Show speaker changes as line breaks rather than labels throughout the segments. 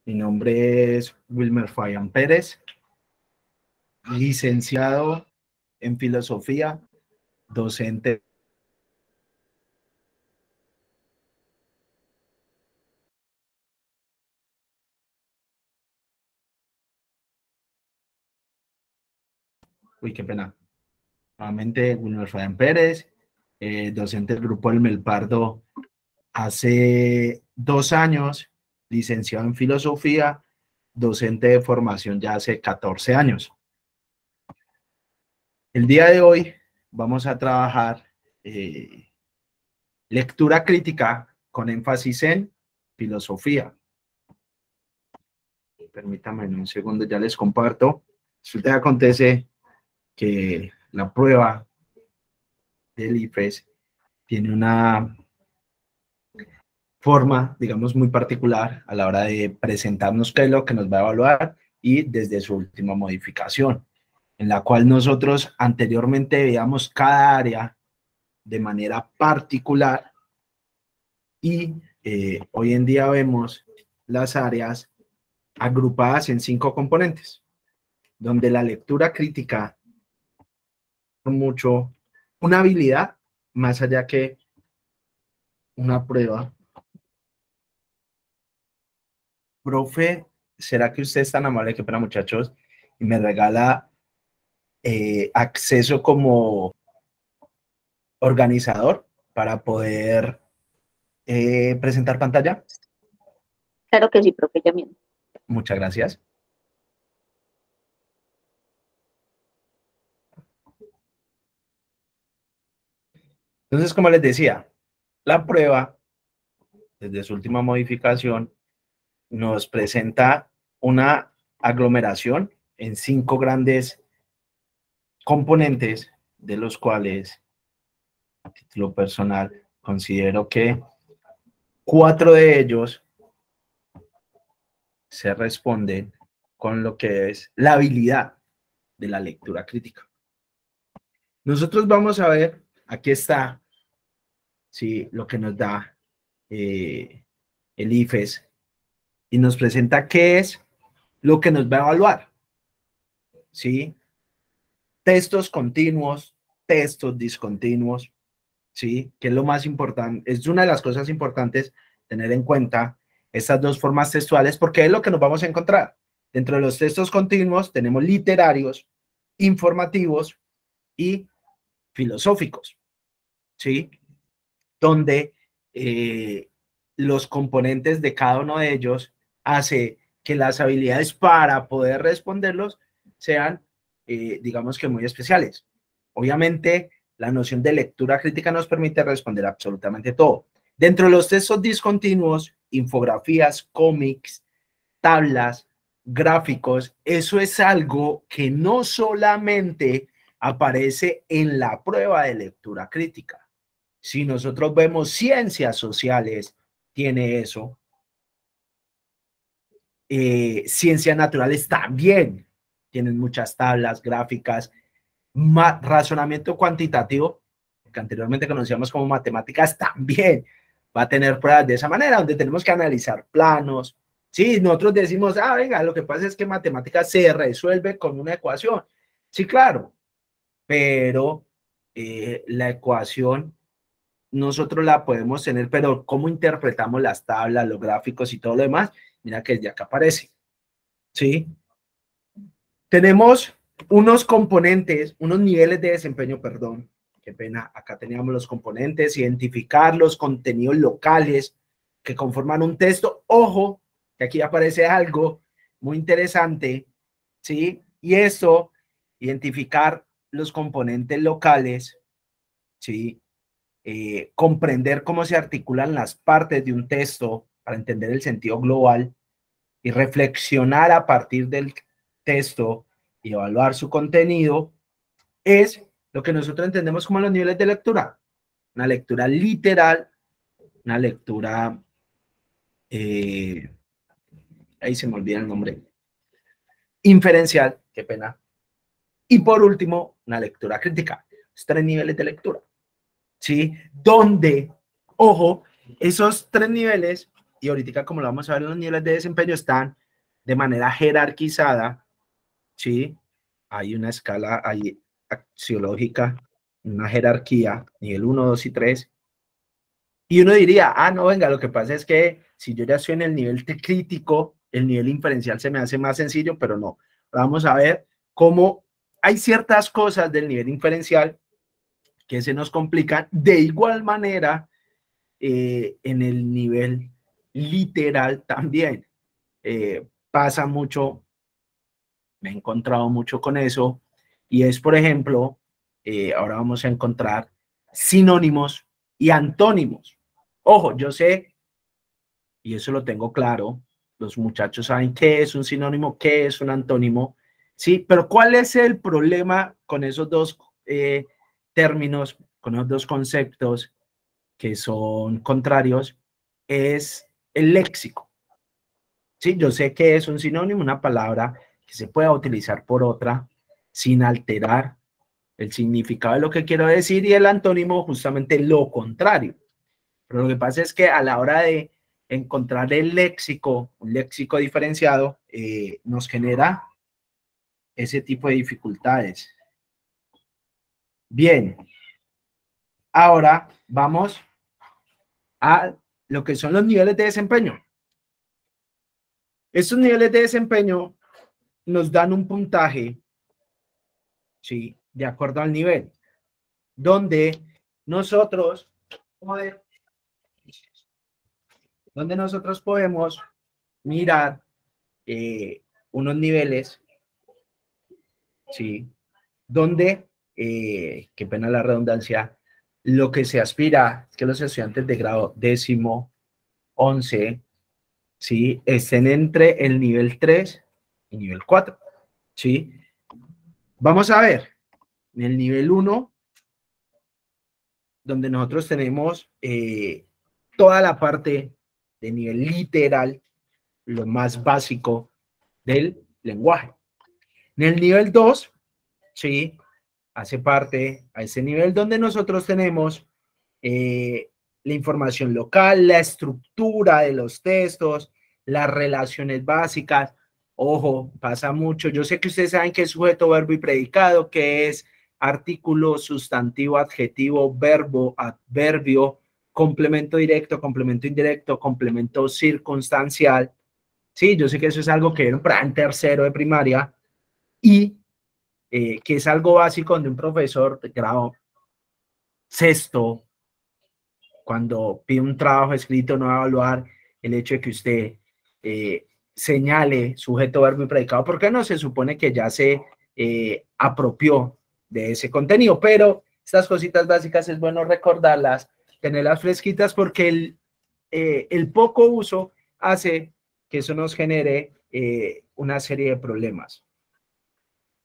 Mi nombre es Wilmer Fabián Pérez, licenciado en filosofía, docente. Uy, qué pena. Nuevamente, Wilmer Fabián Pérez, docente del Grupo El Melpardo hace 2 años, licenciado en filosofía, docente de formación ya hace 14 años. El día de hoy vamos a trabajar lectura crítica con énfasis en filosofía. Permítanme un segundo, ya les comparto. Resulta que acontece que la prueba del IFES tiene una forma, digamos, muy particular a la hora de presentarnos qué es lo que nos va a evaluar y desde su última modificación, en la cual nosotros anteriormente veíamos cada área de manera particular y hoy en día vemos las áreas agrupadas en 5 componentes, donde la lectura crítica es mucho una habilidad más allá que una prueba. Profe, ¿será que usted es tan amable, que para muchachos, y me regala acceso como organizador para poder presentar pantalla?
Claro que sí, profe, ya mismo.
Muchas gracias. Entonces, como les decía, la prueba, desde su última modificación, nos presenta una aglomeración en 5 grandes componentes, de los cuales, a título personal, considero que 4 de ellos se responden con lo que es la habilidad de la lectura crítica. Nosotros vamos a ver, aquí está, sí, lo que nos da el IFES y nos presenta qué es lo que nos va a evaluar, ¿sí? Textos continuos, textos discontinuos, ¿sí? Que es lo más importante, es una de las cosas importantes tener en cuenta estas 2 formas textuales, porque es lo que nos vamos a encontrar. Dentro de los textos continuos tenemos literarios, informativos y filosóficos, ¿sí? Donde los componentes de cada uno de ellos hace que las habilidades para poder responderlos sean, digamos que muy especiales. Obviamente, la noción de lectura crítica nos permite responder absolutamente todo. Dentro de los textos discontinuos, infografías, cómics, tablas, gráficos, eso es algo que no solamente aparece en la prueba de lectura crítica. Si nosotros vemos ciencias sociales, tiene eso. Ciencias naturales también tienen muchas tablas, gráficas, razonamiento cuantitativo, que anteriormente conocíamos como matemáticas, también va a tener pruebas de esa manera, donde tenemos que analizar planos. Sí, nosotros decimos, venga, lo que pasa es que matemáticas se resuelve con una ecuación. Sí, claro, pero la ecuación nosotros la podemos tener, pero cómo interpretamos las tablas, los gráficos y todo lo demás, mira que ya acá aparece, ¿sí? Tenemos unos componentes, unos niveles de desempeño, perdón, qué pena, acá teníamos los componentes, identificar los contenidos locales que conforman un texto. Ojo, que aquí aparece algo muy interesante, ¿sí? Y eso, identificar los componentes locales, ¿sí? Comprender cómo se articulan las partes de un texto para entender el sentido global y reflexionar a partir del texto y evaluar su contenido, es lo que nosotros entendemos como los niveles de lectura. Una lectura literal, una lectura, ahí se me olvida el nombre, inferencial, qué pena, y por último, una lectura crítica. 3 niveles de lectura, ¿sí? Donde, ojo, esos 3 niveles y ahorita como lo vamos a ver, los niveles de desempeño están de manera jerarquizada, ¿sí? Hay una escala ahí axiológica, una jerarquía, nivel 1, 2 y 3. Y uno diría, ah, no, venga, lo que pasa es que si yo ya estoy en el nivel crítico, el nivel inferencial se me hace más sencillo, pero no. Vamos a ver cómo hay ciertas cosas del nivel inferencial que se nos complican. De igual manera, en el nivel literal también pasa mucho, me he encontrado mucho con eso, y es, por ejemplo, ahora vamos a encontrar sinónimos y antónimos. Ojo, yo sé, y eso lo tengo claro, los muchachos saben qué es un sinónimo, qué es un antónimo, ¿sí? Pero ¿cuál es el problema con esos dos términos, con esos dos conceptos que son contrarios? Es el léxico, ¿sí? Yo sé que es un sinónimo, una palabra que se pueda utilizar por otra sin alterar el significado de lo que quiero decir, y el antónimo justamente lo contrario. Pero lo que pasa es que a la hora de encontrar el léxico, un léxico diferenciado, nos genera ese tipo de dificultades. Bien, ahora vamos a lo que son los niveles de desempeño. Estos niveles de desempeño nos dan un puntaje, ¿sí? De acuerdo al nivel, donde nosotros podemos mirar unos niveles, ¿sí? Donde, qué pena la redundancia, lo que se aspira es que los estudiantes de grado 10º, 11, ¿sí? Estén entre el nivel 3 y nivel 4, ¿sí? Vamos a ver, en el nivel 1, donde nosotros tenemos toda la parte de nivel literal, lo más básico del lenguaje. En el nivel 2, ¿sí? Hace parte a ese nivel donde nosotros tenemos la información local, la estructura de los textos, las relaciones básicas. Ojo, pasa mucho. Yo sé que ustedes saben qué es sujeto, verbo y predicado, que es artículo, sustantivo, adjetivo, verbo, adverbio, complemento directo, complemento indirecto, complemento circunstancial. Sí, yo sé que eso es algo que vieron en tercero de primaria, y que es algo básico donde un profesor de grado sexto, cuando pide un trabajo escrito, no va a evaluar el hecho de que usted señale sujeto, verbo y predicado, porque no se supone que ya se apropió de ese contenido. Pero estas cositas básicas es bueno recordarlas, tenerlas fresquitas, porque el poco uso hace que eso nos genere una serie de problemas.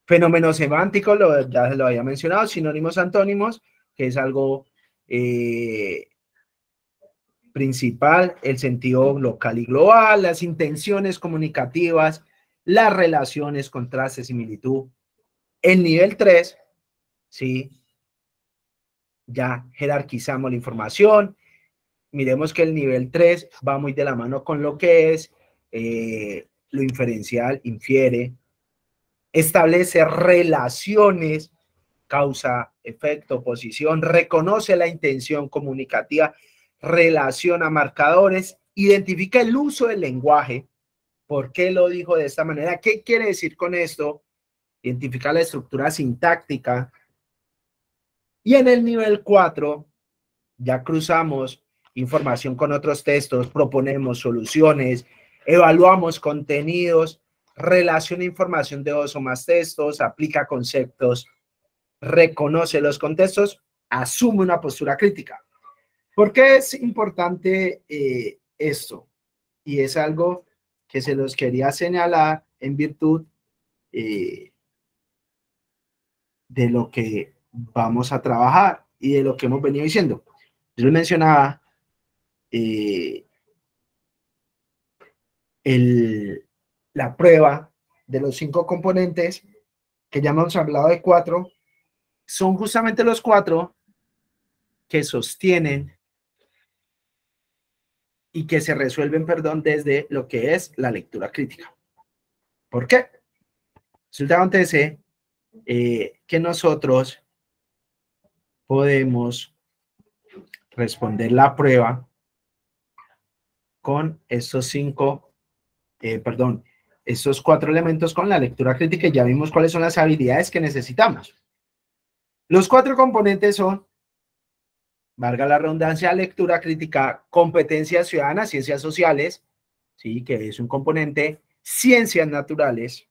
Fenómenos semánticos, ya lo había mencionado, sinónimos, antónimos, que es algo principal, el sentido local y global, las intenciones comunicativas, las relaciones, contraste, similitud. El nivel 3, ¿sí? Ya jerarquizamos la información. Miremos que el nivel 3 va muy de la mano con lo que es lo inferencial, infiere, establece relaciones, causa, efecto, posición, reconoce la intención comunicativa, relaciona marcadores, identifica el uso del lenguaje. ¿Por qué lo dijo de esta manera? ¿Qué quiere decir con esto? Identifica la estructura sintáctica. Y en el nivel 4 ya cruzamos información con otros textos, proponemos soluciones, evaluamos contenidos, relaciona información de dos o más textos, aplica conceptos, reconoce los contextos, asume una postura crítica. ¿Por qué es importante esto? Y es algo que se los quería señalar en virtud de lo que vamos a trabajar y de lo que hemos venido diciendo. Yo les mencionaba la prueba de los 5 componentes, que ya hemos hablado de 4, son justamente los 4 que sostienen y que se resuelven, perdón, desde lo que es la lectura crítica. ¿Por qué? Resulta acontece que nosotros podemos responder la prueba con estos estos 4 elementos con la lectura crítica y ya vimos cuáles son las habilidades que necesitamos. Los 4 componentes son, valga la redundancia, lectura crítica, competencias ciudadanas, ciencias sociales, ¿sí? Que es un componente, ciencias naturales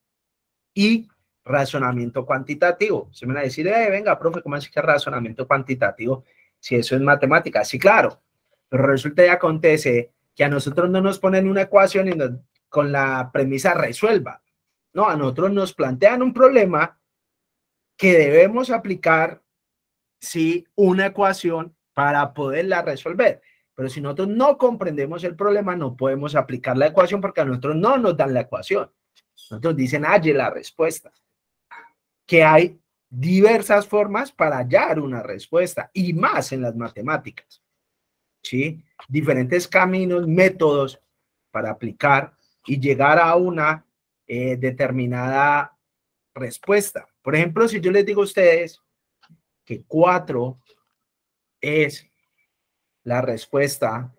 y razonamiento cuantitativo. Se me va a decir, venga, profe, ¿cómo así que razonamiento cuantitativo? Si eso es matemática. Sí, claro, pero resulta y acontece que a nosotros no nos ponen una ecuación y con la premisa resuelva. No, a nosotros nos plantean un problema que debemos aplicar, sí, una ecuación para poderla resolver. Pero si nosotros no comprendemos el problema, no podemos aplicar la ecuación porque a nosotros no nos dan la ecuación. Nosotros dicen, halle la respuesta. Que hay diversas formas para hallar una respuesta y más en las matemáticas. ¿Sí? Diferentes caminos, métodos para aplicar y llegar a una determinada respuesta. Por ejemplo, si yo les digo a ustedes que 4 es la respuesta,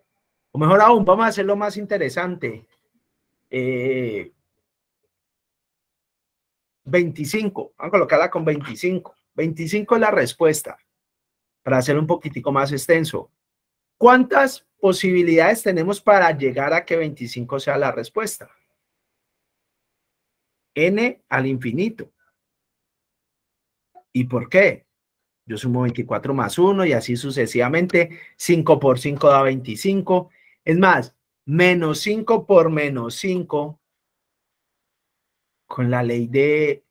o mejor aún, vamos a hacerlo más interesante. 25, vamos a colocarla con 25. 25 es la respuesta, para hacerlo un poquitico más extenso. ¿Cuántas posibilidades tenemos para llegar a que 25 sea la respuesta? N al infinito. ¿Y por qué? Yo sumo 24 más 1 y así sucesivamente. 5 por 5 da 25. Es más, menos 5 por menos 5, con la ley de,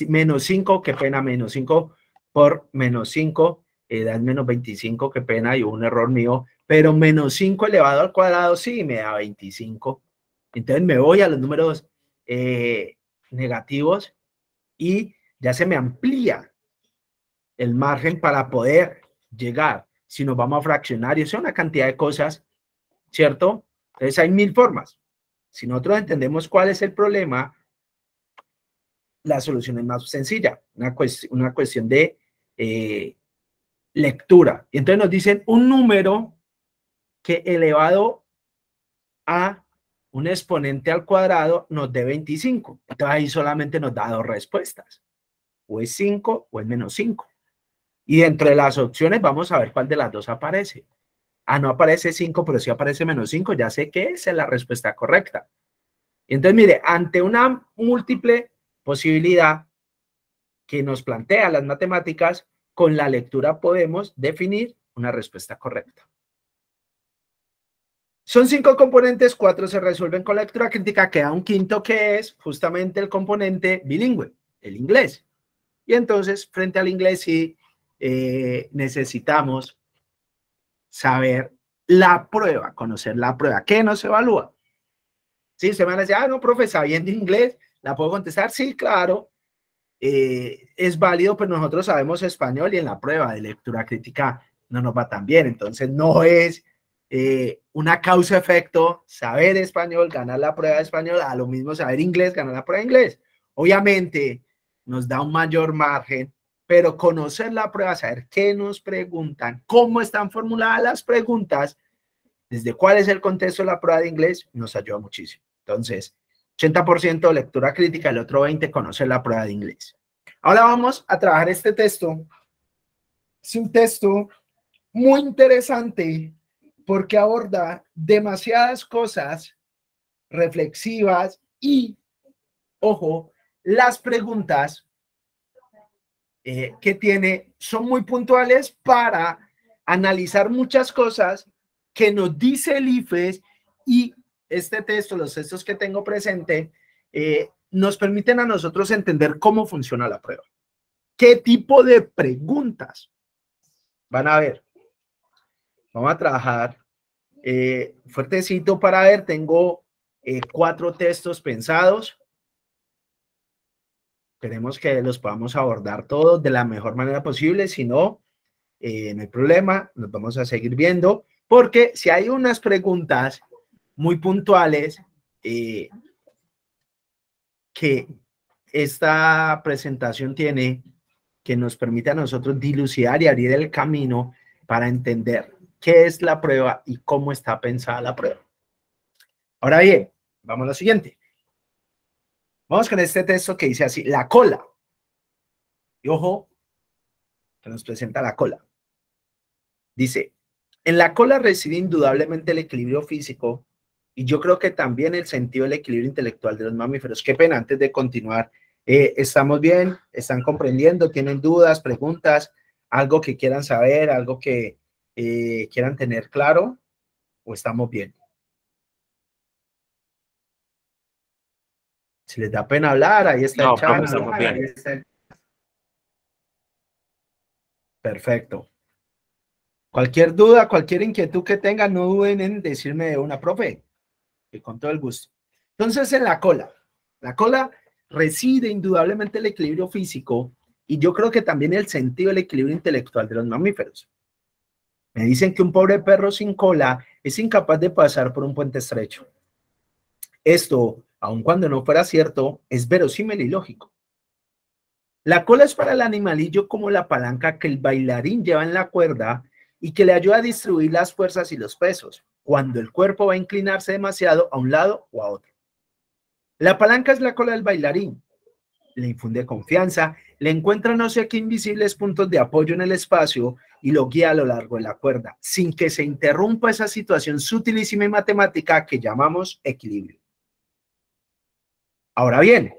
menos 5, qué pena, menos 5 por menos 5, da menos 25, qué pena, y hubo un error mío, pero menos 5 elevado al cuadrado sí me da 25. Entonces me voy a los números negativos y ya se me amplía el margen para poder llegar. Si nos vamos a fraccionarios, es una cantidad de cosas, ¿cierto? Entonces hay 1000 formas. Si nosotros entendemos cuál es el problema, la solución es más sencilla, una cuestión de lectura. Y entonces nos dicen un número que elevado a un exponente al cuadrado nos dé 25. Entonces ahí solamente nos da 2 respuestas. O es 5 o es menos 5. Y dentro de las opciones vamos a ver cuál de las dos aparece. Ah, no aparece 5, pero sí aparece menos 5. Ya sé que esa es la respuesta correcta. Y entonces, mire, ante una múltiple posibilidad que nos plantea las matemáticas, con la lectura podemos definir una respuesta correcta. Son 5 componentes, 4 se resuelven con lectura crítica, queda un quinto que es justamente el componente bilingüe, el inglés. Y entonces, frente al inglés, sí necesitamos saber la prueba, conocer la prueba. ¿Qué nos evalúa? Sí, se van a decir, no, profe, sabiendo inglés, ¿la puedo contestar? Sí, claro. Es válido, pero nosotros sabemos español y en la prueba de lectura crítica no nos va tan bien. Entonces, no es una causa-efecto saber español, ganar la prueba de español, a lo mismo saber inglés, ganar la prueba de inglés. Obviamente, nos da un mayor margen, pero conocer la prueba, saber qué nos preguntan, cómo están formuladas las preguntas, desde cuál es el contexto de la prueba de inglés, nos ayuda muchísimo. Entonces, 80% lectura crítica, el otro 20% conocer la prueba de inglés. Ahora vamos a trabajar este texto. Es un texto muy interesante porque aborda demasiadas cosas reflexivas y, ojo, las preguntas que tiene son muy puntuales para analizar muchas cosas que nos dice el IFES, y este texto, los textos que tengo presente, nos permiten a nosotros entender cómo funciona la prueba. ¿Qué tipo de preguntas van a ver? Vamos a trabajar fuertecito para ver. Tengo 4 textos pensados. Esperemos que los podamos abordar todos de la mejor manera posible. Si no, no hay problema, nos vamos a seguir viendo, porque si hay unas preguntas muy puntuales que esta presentación tiene, que nos permite a nosotros dilucidar y abrir el camino para entender qué es la prueba y cómo está pensada la prueba. Ahora bien, vamos a lo siguiente. Vamos con este texto que dice así, la cola. Y ojo, que nos presenta la cola. Dice, en la cola reside indudablemente el equilibrio físico y yo creo que también el sentido del equilibrio intelectual de los mamíferos. Qué pena, antes de continuar, ¿estamos bien? ¿Están comprendiendo? ¿Tienen dudas, preguntas? ¿Algo que quieran saber? ¿Algo que quieran tener claro? ¿O estamos bien? Si les da pena hablar, ahí está el chat.
Estamos bien.
Ahí está el... Perfecto. Cualquier duda, cualquier inquietud que tengan, no duden en decirme de una, profe, que con todo el gusto. Entonces, en la cola reside indudablemente el equilibrio físico y yo creo que también el sentido del equilibrio intelectual de los mamíferos. Me dicen que un pobre perro sin cola es incapaz de pasar por un puente estrecho. Esto, aun cuando no fuera cierto, es verosímil y lógico. La cola es para el animalillo como la palanca que el bailarín lleva en la cuerda y que le ayuda a distribuir las fuerzas y los pesos cuando el cuerpo va a inclinarse demasiado a un lado o a otro. La palanca es la cola del bailarín. Le infunde confianza, le encuentra no sé qué invisibles puntos de apoyo en el espacio y lo guía a lo largo de la cuerda, sin que se interrumpa esa situación sutilísima y matemática que llamamos equilibrio. Ahora bien,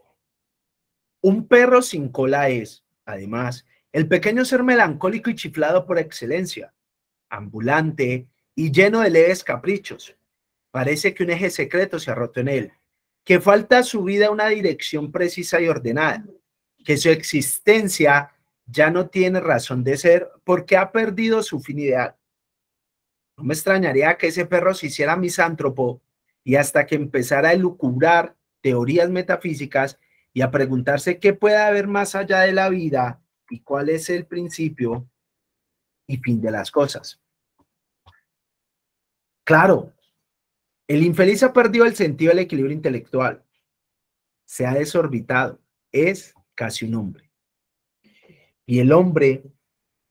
un perro sin cola es, además, el pequeño ser melancólico y chiflado por excelencia, ambulante y lleno de leves caprichos. Parece que un eje secreto se ha roto en él, que falta a su vida una dirección precisa y ordenada, que su existencia ya no tiene razón de ser porque ha perdido su fin ideal. No me extrañaría que ese perro se hiciera misántropo y hasta que empezara a elucubrar teorías metafísicas y a preguntarse qué puede haber más allá de la vida y cuál es el principio y fin de las cosas. Claro, el infeliz ha perdido el sentido del equilibrio intelectual. Se ha desorbitado. Es casi un hombre. Y el hombre,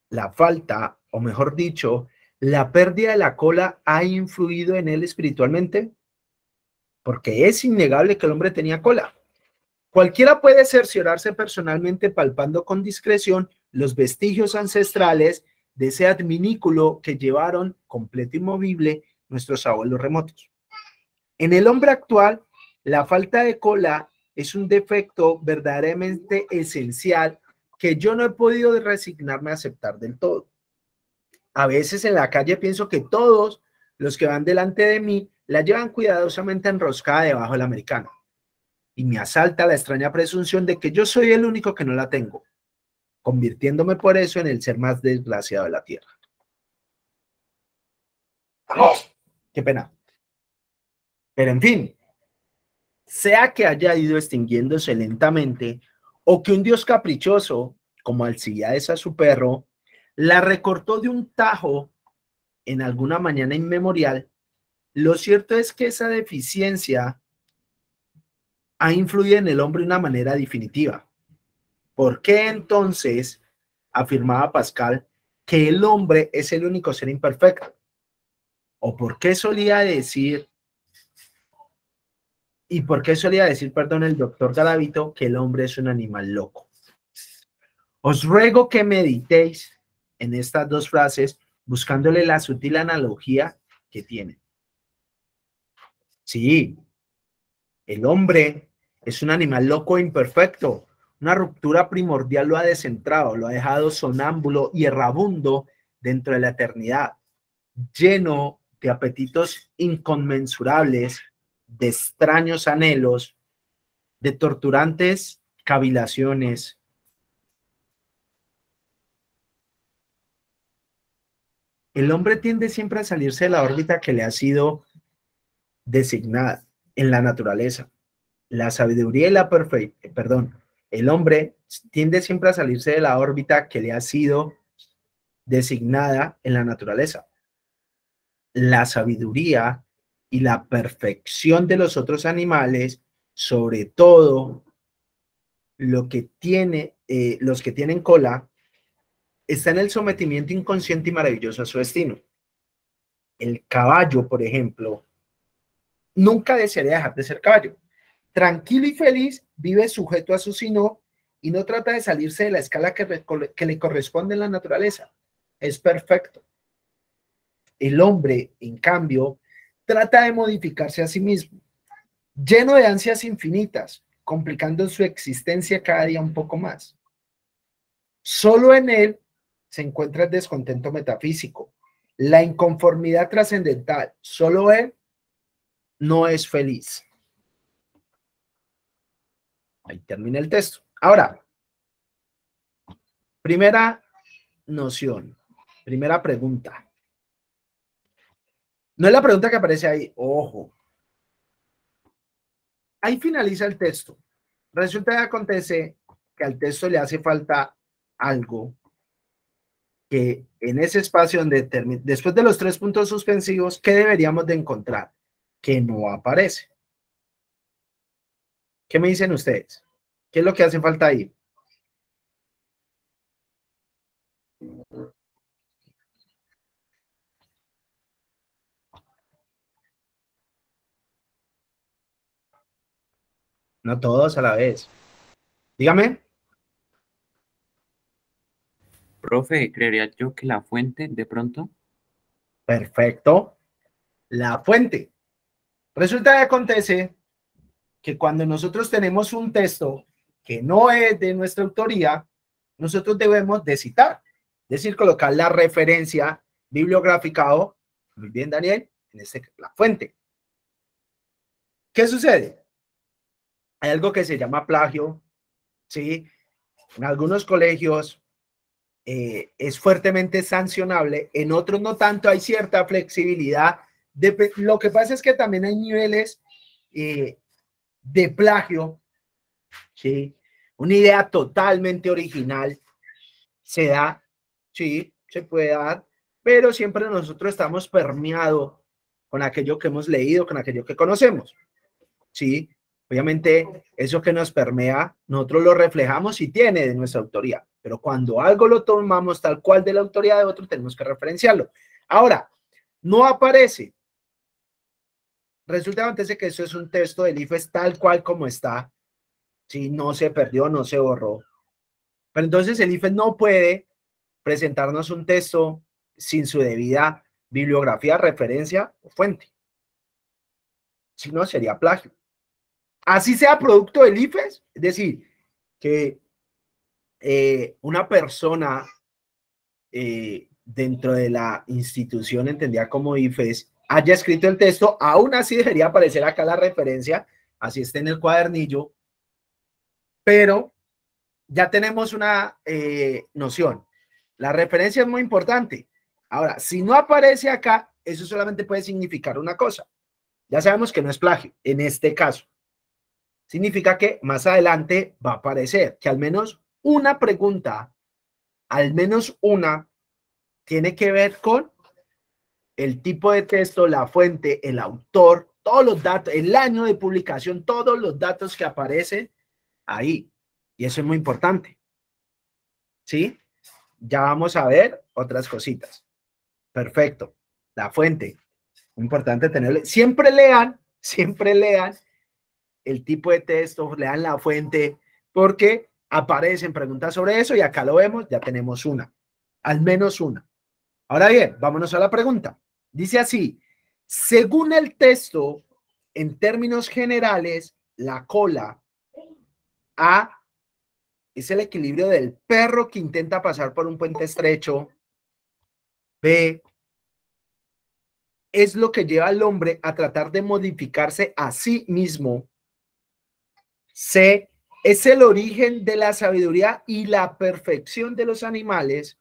la falta, o mejor dicho, la pérdida de la cola ha influido en él espiritualmente, porque es innegable que el hombre tenía cola. Cualquiera puede cerciorarse personalmente palpando con discreción los vestigios ancestrales de ese adminículo que llevaron completo y movible nuestros abuelos remotos. En el hombre actual, la falta de cola es un defecto verdaderamente esencial que yo no he podido resignarme a aceptar del todo. A veces en la calle pienso que todos los que van delante de mí la llevan cuidadosamente enroscada debajo de la americana. Y me asalta la extraña presunción de que yo soy el único que no la tengo, convirtiéndome por eso en el ser más desgraciado de la tierra. ¡Oh! ¡Qué pena! Pero en fin, sea que haya ido extinguiéndose lentamente o que un dios caprichoso, como Alcibiades a su perro, la recortó de un tajo en alguna mañana inmemorial, lo cierto es que esa deficiencia ha influido en el hombre de una manera definitiva. ¿Por qué entonces afirmaba Pascal que el hombre es el único ser imperfecto? ¿O por qué solía decir, perdón, el doctor Garavito que el hombre es un animal loco? Os ruego que meditéis en estas dos frases buscándole la sutil analogía que tienen. Sí, el hombre es un animal loco e imperfecto. Una ruptura primordial lo ha descentrado, lo ha dejado sonámbulo y errabundo dentro de la eternidad, lleno de apetitos inconmensurables, de extraños anhelos, de torturantes cavilaciones. El hombre tiende siempre a salirse de la órbita que le ha sido designada en la naturaleza. La sabiduría y la el hombre tiende siempre a salirse de la órbita que le ha sido designada en la naturaleza. La sabiduría y la perfección de los otros animales, sobre todo los que tienen cola, está en el sometimiento inconsciente y maravilloso a su destino. El caballo, por ejemplo, nunca desearía dejar de ser caballo. Tranquilo y feliz, vive sujeto a su sino y no trata de salirse de la escala que le corresponde en la naturaleza. Es perfecto. El hombre, en cambio, trata de modificarse a sí mismo, lleno de ansias infinitas, complicando su existencia cada día un poco más. Solo en él se encuentra el descontento metafísico, la inconformidad trascendental. Solo él no es feliz. Ahí termina el texto. Ahora, primera noción, primera pregunta. No es la pregunta que aparece ahí, ojo. Ahí finaliza el texto. Resulta que acontece que al texto le hace falta algo que en ese espacio donde después de los 3 puntos suspensivos, ¿qué deberíamos de encontrar? Que no aparece. ¿Qué me dicen ustedes? ¿Qué es lo que hace falta ahí? No todos a la vez. Dígame.
Profe, creería yo que la fuente, de pronto.
Perfecto. La fuente. Resulta que acontece que cuando nosotros tenemos un texto que no es de nuestra autoría, nosotros debemos de citar, es decir, colocar la referencia bibliográfica o, muy bien, Daniel, la fuente. ¿Qué sucede? Hay algo que se llama plagio, ¿sí? En algunos colegios es fuertemente sancionable, en otros no tanto, hay cierta flexibilidad. Lo que pasa es que también hay niveles de plagio, ¿sí? Una idea totalmente original se da, sí, se puede dar, pero siempre nosotros estamos permeados con aquello que hemos leído, con aquello que conocemos, ¿sí? Obviamente, eso que nos permea, nosotros lo reflejamos y tiene de nuestra autoría, pero cuando algo lo tomamos tal cual de la autoría de otro, tenemos que referenciarlo. Ahora, no aparece. Resulta antes de que eso es un texto del IFES tal cual como está, si no se perdió, no se borró. Pero entonces el IFES no puede presentarnos un texto sin su debida bibliografía, referencia o fuente. Si no, sería plagio. Así sea producto del IFES, es decir, que una persona dentro de la institución entendida como IFES haya escrito el texto, aún así debería aparecer acá la referencia, así está en el cuadernillo, pero ya tenemos una noción. La referencia es muy importante. Ahora, si no aparece acá, eso solamente puede significar una cosa. Ya sabemos que no es plagio, en este caso. Significa que más adelante va a aparecer, que al menos una pregunta, al menos una, tiene que ver con el tipo de texto, la fuente, el autor, todos los datos, el año de publicación, todos los datos que aparecen ahí. Y eso es muy importante. ¿Sí? Ya vamos a ver otras cositas. Perfecto. La fuente. Importante tenerle. Siempre lean el tipo de texto, lean la fuente, porque aparecen preguntas sobre eso y acá lo vemos, ya tenemos una. Al menos una. Ahora bien, vámonos a la pregunta. Dice así, según el texto, en términos generales, la cola A es el equilibrio del perro que intenta pasar por un puente estrecho. B es lo que lleva al hombre a tratar de modificarse a sí mismo. C es el origen de la sabiduría y la perfección de los animales.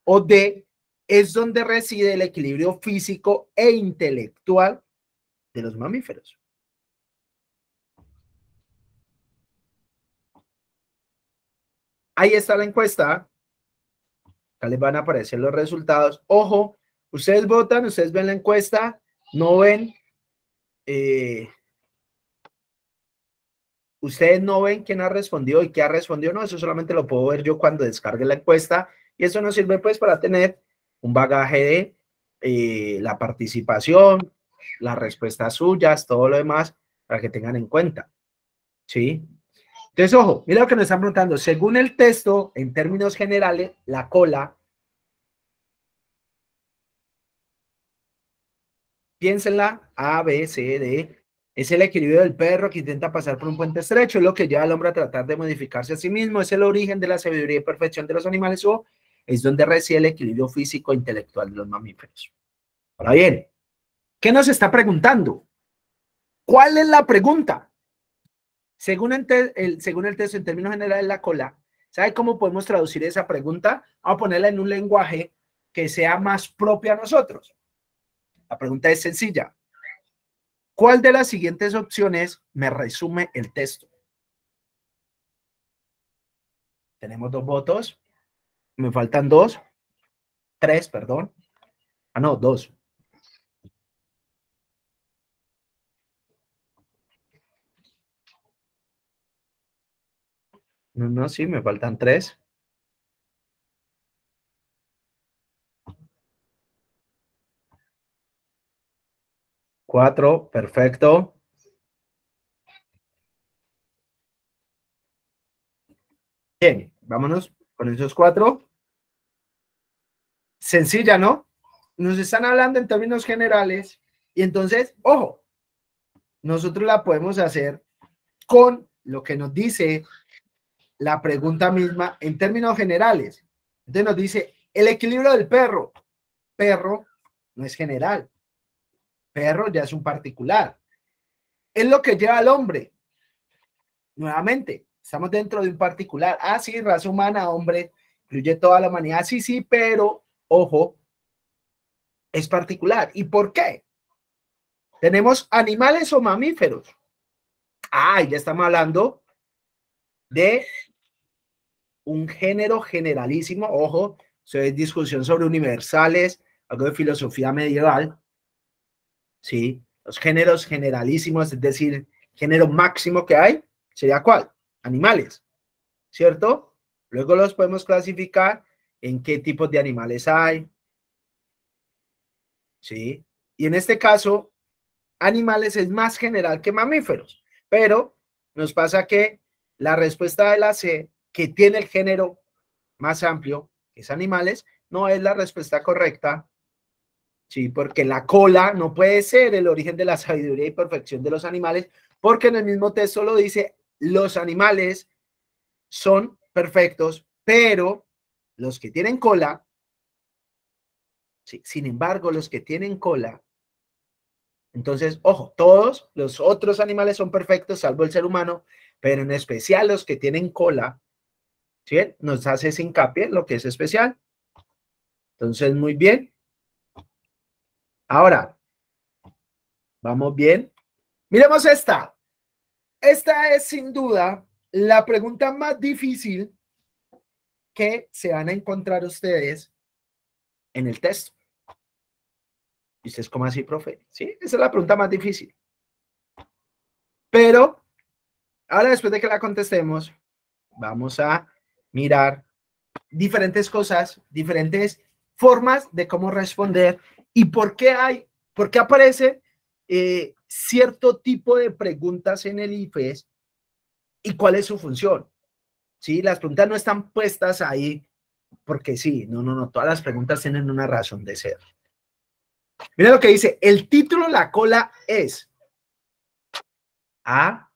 O D es donde reside el equilibrio físico e intelectual de los mamíferos. Ahí está la encuesta. Acá les van a aparecer los resultados. Ojo, ustedes votan, ustedes ven la encuesta, no ven, ustedes no ven quién ha respondido y qué ha respondido, no, eso solamente lo puedo ver yo cuando descargue la encuesta y eso nos sirve pues para tener un bagaje de la participación, las respuestas suyas, todo lo demás, para que tengan en cuenta, ¿sí? Entonces, ojo, mira lo que nos están preguntando. Según el texto, en términos generales, la cola, piénsenla, A, B, C, D, es el equilibrio del perro que intenta pasar por un puente estrecho, es lo que lleva al hombre a tratar de modificarse a sí mismo, es el origen de la sabiduría y perfección de los animales, o es donde reside el equilibrio físico e intelectual de los mamíferos. Ahora bien, ¿qué nos está preguntando? ¿Cuál es la pregunta? Según el texto, en términos generales, la cola, ¿sabe cómo podemos traducir esa pregunta? Vamos a ponerla en un lenguaje que sea más propio a nosotros. La pregunta es sencilla. ¿Cuál de las siguientes opciones me resume el texto? Tenemos 2 votos. Me faltan 2. 3, perdón. Ah, no, 2. No, sí, me faltan 3. 4, perfecto. Bien, vámonos con esos 4. Sencilla, ¿no? Nos están hablando en términos generales y entonces, ojo, nosotros la podemos hacer con lo que nos dice la pregunta misma en términos generales. Entonces nos dice el equilibrio del perro. Perro no es general. Perro ya es un particular. Es lo que lleva al hombre. Nuevamente, estamos dentro de un particular. Ah, sí, raza humana, hombre, incluye toda la humanidad. Sí, sí, pero, ojo, es particular. ¿Y por qué? ¿Tenemos animales o mamíferos? Ah, ya estamos hablando de un género generalísimo. Ojo, eso es discusión sobre universales, algo de filosofía medieval. Sí, los géneros generalísimos, es decir, género máximo que hay, ¿sería cuál? Animales, ¿cierto? Luego los podemos clasificar en qué tipos de animales hay. Sí, y en este caso, animales es más general que mamíferos, pero nos pasa que la respuesta de la C, que tiene el género más amplio, que es animales, no es la respuesta correcta. Sí, porque la cola no puede ser el origen de la sabiduría y perfección de los animales, porque en el mismo texto lo dice, los animales son perfectos, pero los que tienen cola, sí, sin embargo, los que tienen cola, entonces, ojo, todos los otros animales son perfectos, salvo el ser humano, pero en especial los que tienen cola, ¿sí? Nos hace ese hincapié lo que es especial. Entonces, muy bien. Ahora, vamos bien. Miremos esta. Esta es sin duda la pregunta más difícil que se van a encontrar ustedes en el texto. ¿Y ustedes cómo así, profe? Sí, esa es la pregunta más difícil. Pero ahora, después de que la contestemos, vamos a mirar diferentes cosas, diferentes formas de cómo responder y por qué aparece cierto tipo de preguntas en el IFES y cuál es su función. ¿Sí? Las preguntas no están puestas ahí porque sí, no, todas las preguntas tienen una razón de ser. Mira lo que dice, el título La cola es A,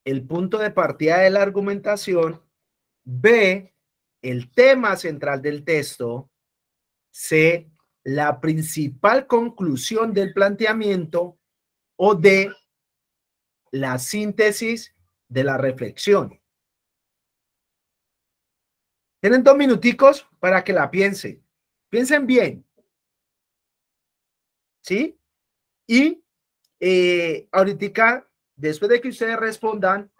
el punto de partida de la argumentación, B, el tema central del texto, C, la principal conclusión del planteamiento, o D, la síntesis de la reflexión. Tienen 2 minuticos para que la piensen. Piensen bien. ¿Sí? Y ahorita, después de que ustedes respondan,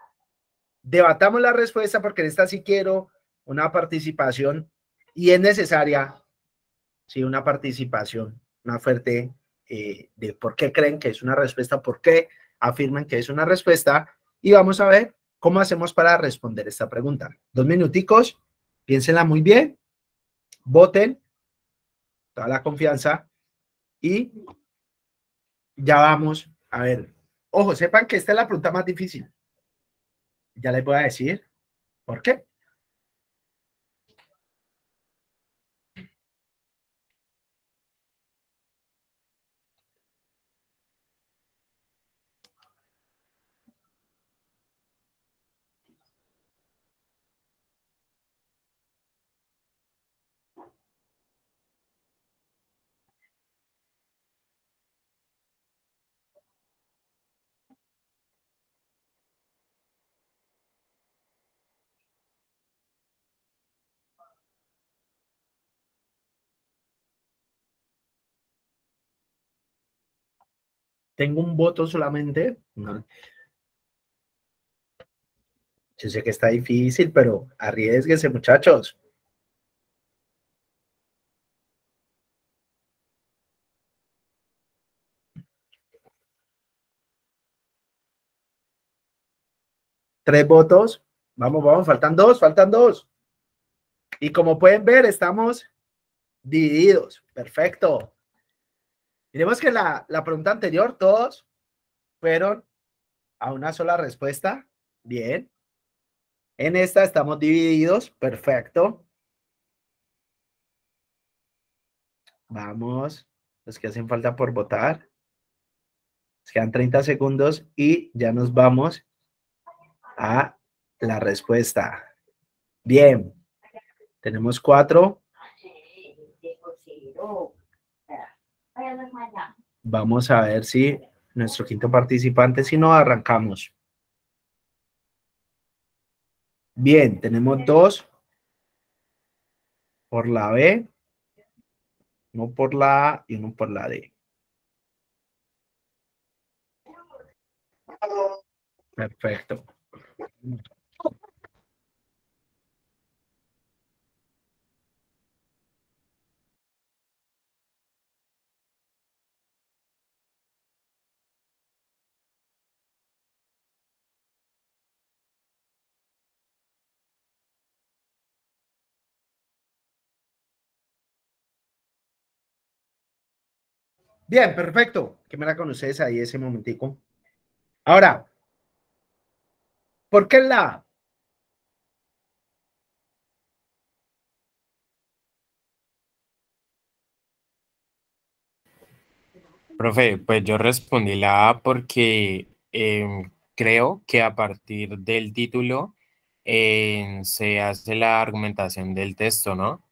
debatamos la respuesta porque en esta sí quiero una participación Y es necesaria, sí, una participación, una fuerte de por qué creen que es una respuesta, por qué afirman que es una respuesta, y vamos a ver cómo hacemos para responder esta pregunta. 2 minuticos, piénsenla muy bien, voten, toda la confianza, y ya vamos a ver. Ojo, sepan que esta es la pregunta más difícil. Ya les voy a decir por qué. Tengo un voto solamente. No. Yo sé que está difícil, pero arriesguense, muchachos. Tres votos. Vamos, vamos, faltan dos, faltan dos. Y como pueden ver, estamos divididos. Perfecto. Miremos que la pregunta anterior, todos fueron a una sola respuesta. Bien. En esta estamos divididos. Perfecto. Vamos. Los que hacen falta por votar. Nos quedan 30 segundos y ya nos vamos a la respuesta. Bien. Tenemos 4. Vamos a ver si nuestro quinto participante, si no, arrancamos. Bien, tenemos 2 por la B, 1 por la A y 1 por la D. Perfecto. Bien, perfecto. Que me la conoces ahí ese momentico. Ahora, ¿por qué la A?
Profe, pues yo respondí la A porque creo que a partir del título se hace la argumentación del texto, ¿no?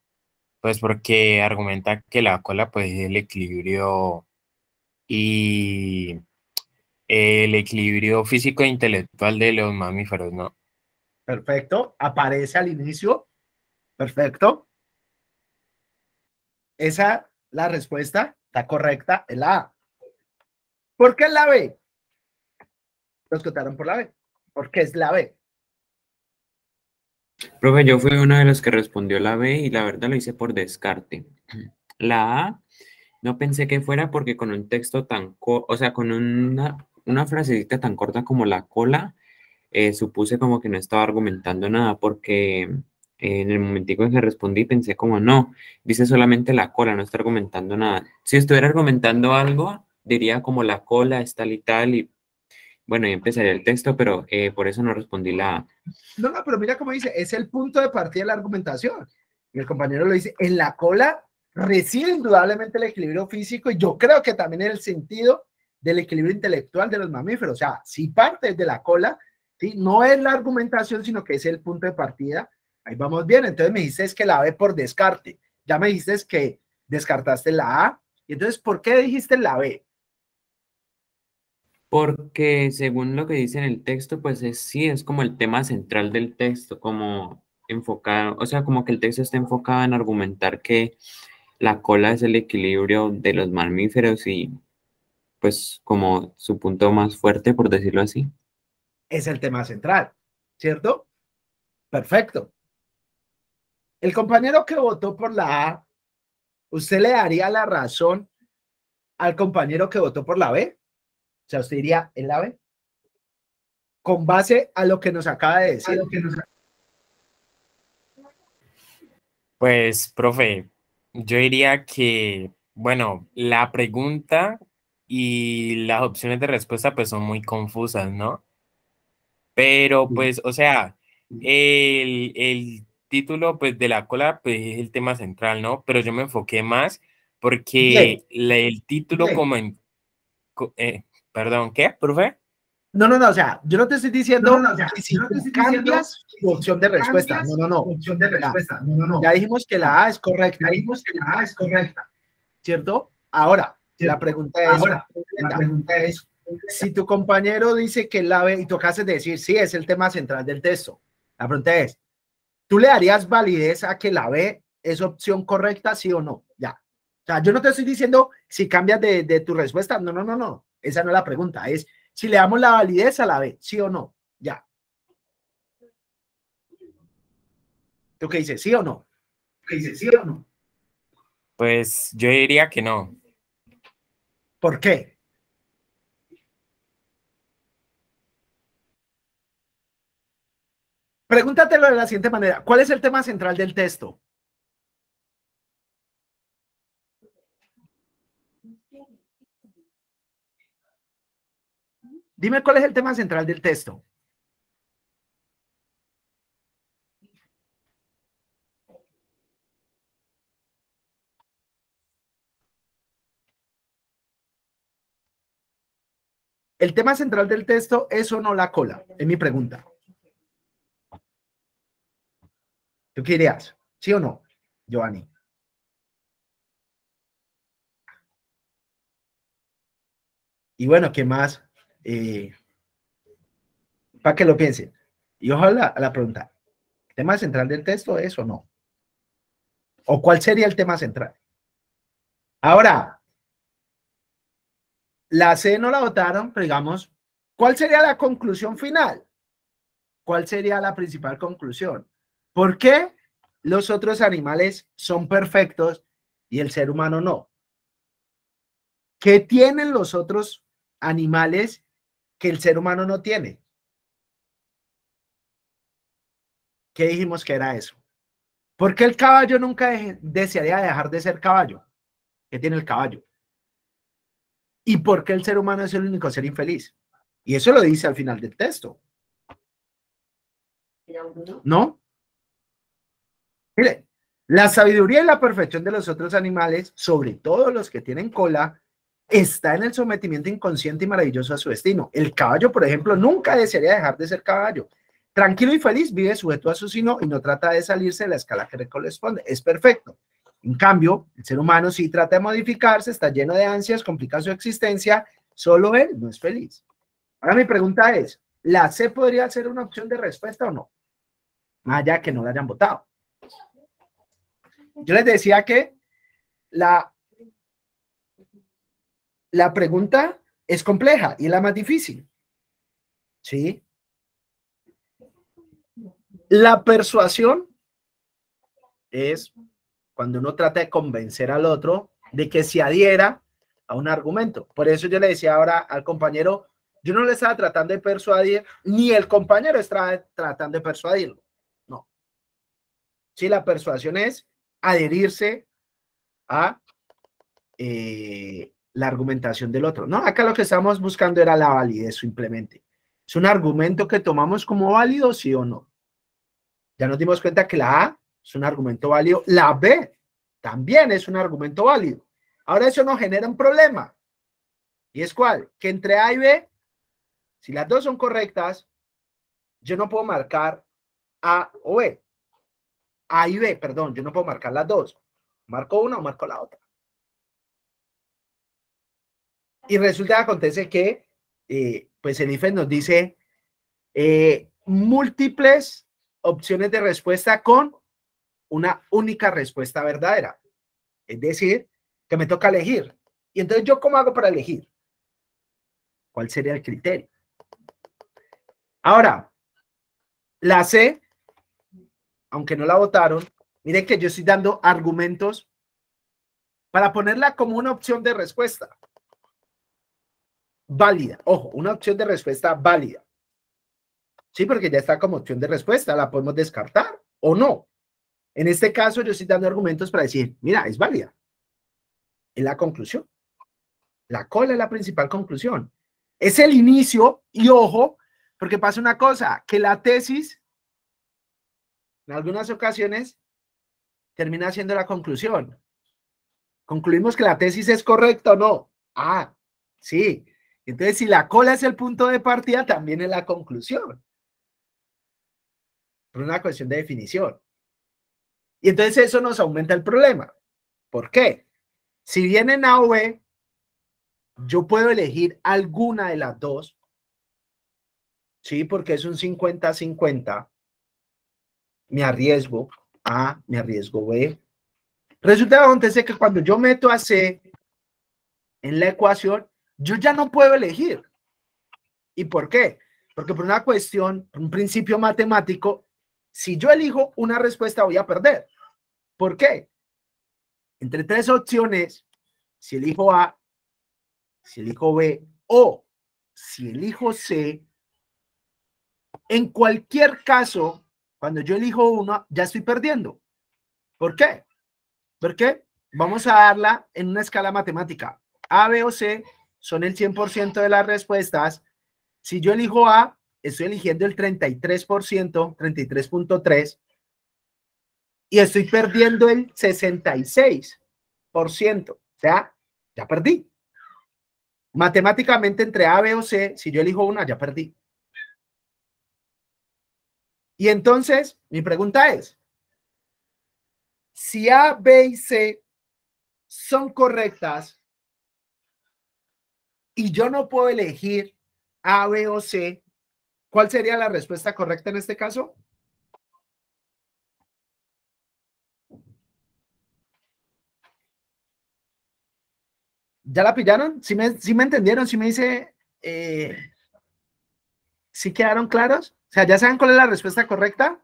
Pues porque argumenta que la cola pues es el equilibrio y el equilibrio físico e intelectual de los mamíferos, ¿no?
Perfecto. Aparece al inicio. Perfecto. Esa, la respuesta está correcta, es la A. ¿Por qué es la B? Los contaron por la B. ¿Por qué es la B?
Profe, yo fui uno de los que respondió la B y la verdad lo hice por descarte. La A no pensé que fuera porque con un texto tan, o sea, con una frasecita tan corta como la cola, supuse como que no estaba argumentando nada porque en el momentico en que respondí pensé como no, dice solamente la cola, no está argumentando nada. Si estuviera argumentando algo, diría como la cola es tal y tal y bueno, y empezaría el texto, pero por eso no respondí la A.
No, no, pero mira cómo dice, es el punto de partida de la argumentación. Y el compañero lo dice, en la cola reside indudablemente el equilibrio físico y yo creo que también el sentido del equilibrio intelectual de los mamíferos. O sea, si parte de la cola, ¿sí? No es la argumentación, sino que es el punto de partida. Ahí vamos bien. Entonces me dijiste que la B por descarte. Ya me dijiste que descartaste la A. Y entonces, ¿por qué dijiste la B?
Porque según lo que dice en el texto, pues sí, es como el tema central del texto, como enfocado, o sea, como que el texto está enfocado en argumentar que la cola es el equilibrio de los mamíferos y pues como su punto más fuerte, por decirlo así.
Es el tema central, ¿cierto? Perfecto. El compañero que votó por la A, ¿usted le daría la razón al compañero que votó por la B? O sea, usted diría en la B. Con base a lo que nos acaba de decir.
Pues, profe, yo diría que, bueno, la pregunta y las opciones de respuesta pues son muy confusas, ¿no? Pero pues, o sea, el título pues de la cola pues es el tema central, ¿no? Pero yo me enfoqué más porque el título
Bien.
como en... perdón, ¿qué, profe?
No, o sea, yo no te estoy diciendo que si
yo no te
tú
estoy diciendo
cambias tu opción de respuesta.
cambias
No.
tu opción de respuesta.
Ya dijimos que la A es correcta,
Ya dijimos que la A es correcta.
¿cierto? Ahora, la pregunta es,
Ahora, la pregunta es,
si tu compañero dice que la B y tú acabas de decir, sí, es el tema central del texto. La pregunta es, ¿tú le darías validez a que la B es opción correcta, sí o no? Ya. O sea, yo no te estoy diciendo si cambias de tu respuesta. No. Esa no es la pregunta. Es si le damos la validez a la B, sí o no. Ya. ¿Tú qué dices? ¿Sí o no?
¿qué dice, sí o no?
Pues yo diría que no.
¿Por qué? Pregúntatelo de la siguiente manera. ¿Cuál es el tema central del texto? Dime cuál es el tema central del texto. ¿El tema central del texto es o no la cola? Es mi pregunta. ¿Tú qué dirías? ¿Sí o no, Giovanni? Y bueno, ¿qué más? Para que lo piensen. Y ojalá a la pregunta, ¿el tema central del texto es o no? ¿O cuál sería el tema central? Ahora, la C no la votaron, pero digamos, ¿cuál sería la conclusión final? ¿Cuál sería la principal conclusión? ¿Por qué los otros animales son perfectos y el ser humano no? ¿Qué tienen los otros animales que el ser humano no tiene? ¿Qué dijimos que era eso? ¿Por qué el caballo nunca desearía dejar de ser caballo? ¿Qué tiene el caballo? ¿Y por qué el ser humano es el único ser infeliz? Y eso lo dice al final del texto. ¿No? Mire, la sabiduría y la perfección de los otros animales, sobre todo los que tienen cola, está en el sometimiento inconsciente y maravilloso a su destino. El caballo, por ejemplo, nunca desearía dejar de ser caballo. Tranquilo y feliz, vive sujeto a su sino y no trata de salirse de la escala que le corresponde. Es perfecto. En cambio, el ser humano sí trata de modificarse, está lleno de ansias, complica su existencia, solo él no es feliz. Ahora mi pregunta es, ¿la C podría ser una opción de respuesta o no? Más allá que no la hayan votado. Yo les decía que la pregunta es compleja y la más difícil. ¿Sí? La persuasión es cuando uno trata de convencer al otro de que se adhiera a un argumento. Por eso yo le decía ahora al compañero, yo no le estaba tratando de persuadir, ni el compañero estaba tratando de persuadirlo. No. Sí, la persuasión es adherirse a la argumentación del otro. No, acá lo que estamos buscando era la validez simplemente. ¿Es un argumento que tomamos como válido, sí o no? Ya nos dimos cuenta que la A es un argumento válido, la B también es un argumento válido. Ahora eso nos genera un problema. ¿Y es cuál? Que entre A y B, si las dos son correctas, yo no puedo marcar A o B. A y B, perdón, yo no puedo marcar las dos. Marco una o marco la otra. Y resulta que acontece que, pues el IFES nos dice múltiples opciones de respuesta con una única respuesta verdadera. Es decir, que me toca elegir. Y entonces, ¿yo cómo hago para elegir? ¿Cuál sería el criterio? Ahora, la C, aunque no la votaron, Mire que yo estoy dando argumentos para ponerla como una opción de respuesta válida. Ojo, una opción de respuesta válida. Sí, porque ya está como opción de respuesta, la podemos descartar o no. En este caso, yo estoy dando argumentos para decir, mira, es válida. Es la conclusión. La cola es la principal conclusión. Es el inicio y ojo, porque pasa una cosa, que la tesis, en algunas ocasiones, termina siendo la conclusión. Concluimos que la tesis es correcta o no. Ah, sí. Entonces, si la cola es el punto de partida, también es la conclusión. Por una cuestión de definición. Y entonces eso nos aumenta el problema. ¿Por qué? Si viene en A o B, yo puedo elegir alguna de las dos. Sí, porque es un 50-50. Me arriesgo A, me arriesgo B. Resulta que acontece que cuando yo meto a C en la ecuación, yo ya no puedo elegir. ¿Y por qué? Porque por una cuestión, un principio matemático, si yo elijo una respuesta voy a perder. ¿Por qué? Entre tres opciones, si elijo A, si elijo B o si elijo C, en cualquier caso, cuando yo elijo uno, ya estoy perdiendo. ¿Por qué? Porque vamos a darla en una escala matemática. A, B o C son el 100% de las respuestas. Si yo elijo A, estoy eligiendo el 33%, 33.3%, y estoy perdiendo el 66%. O sea, ya perdí. Matemáticamente, entre A, B o C, si yo elijo una, ya perdí. Y entonces, mi pregunta es, si A, B y C son correctas y yo no puedo elegir A, B o C, ¿cuál sería la respuesta correcta en este caso? ¿Ya la pillaron? ¿Sí me entendieron? ¿Sí me dice? ¿Sí quedaron claros? O sea, ¿ya saben cuál es la respuesta correcta?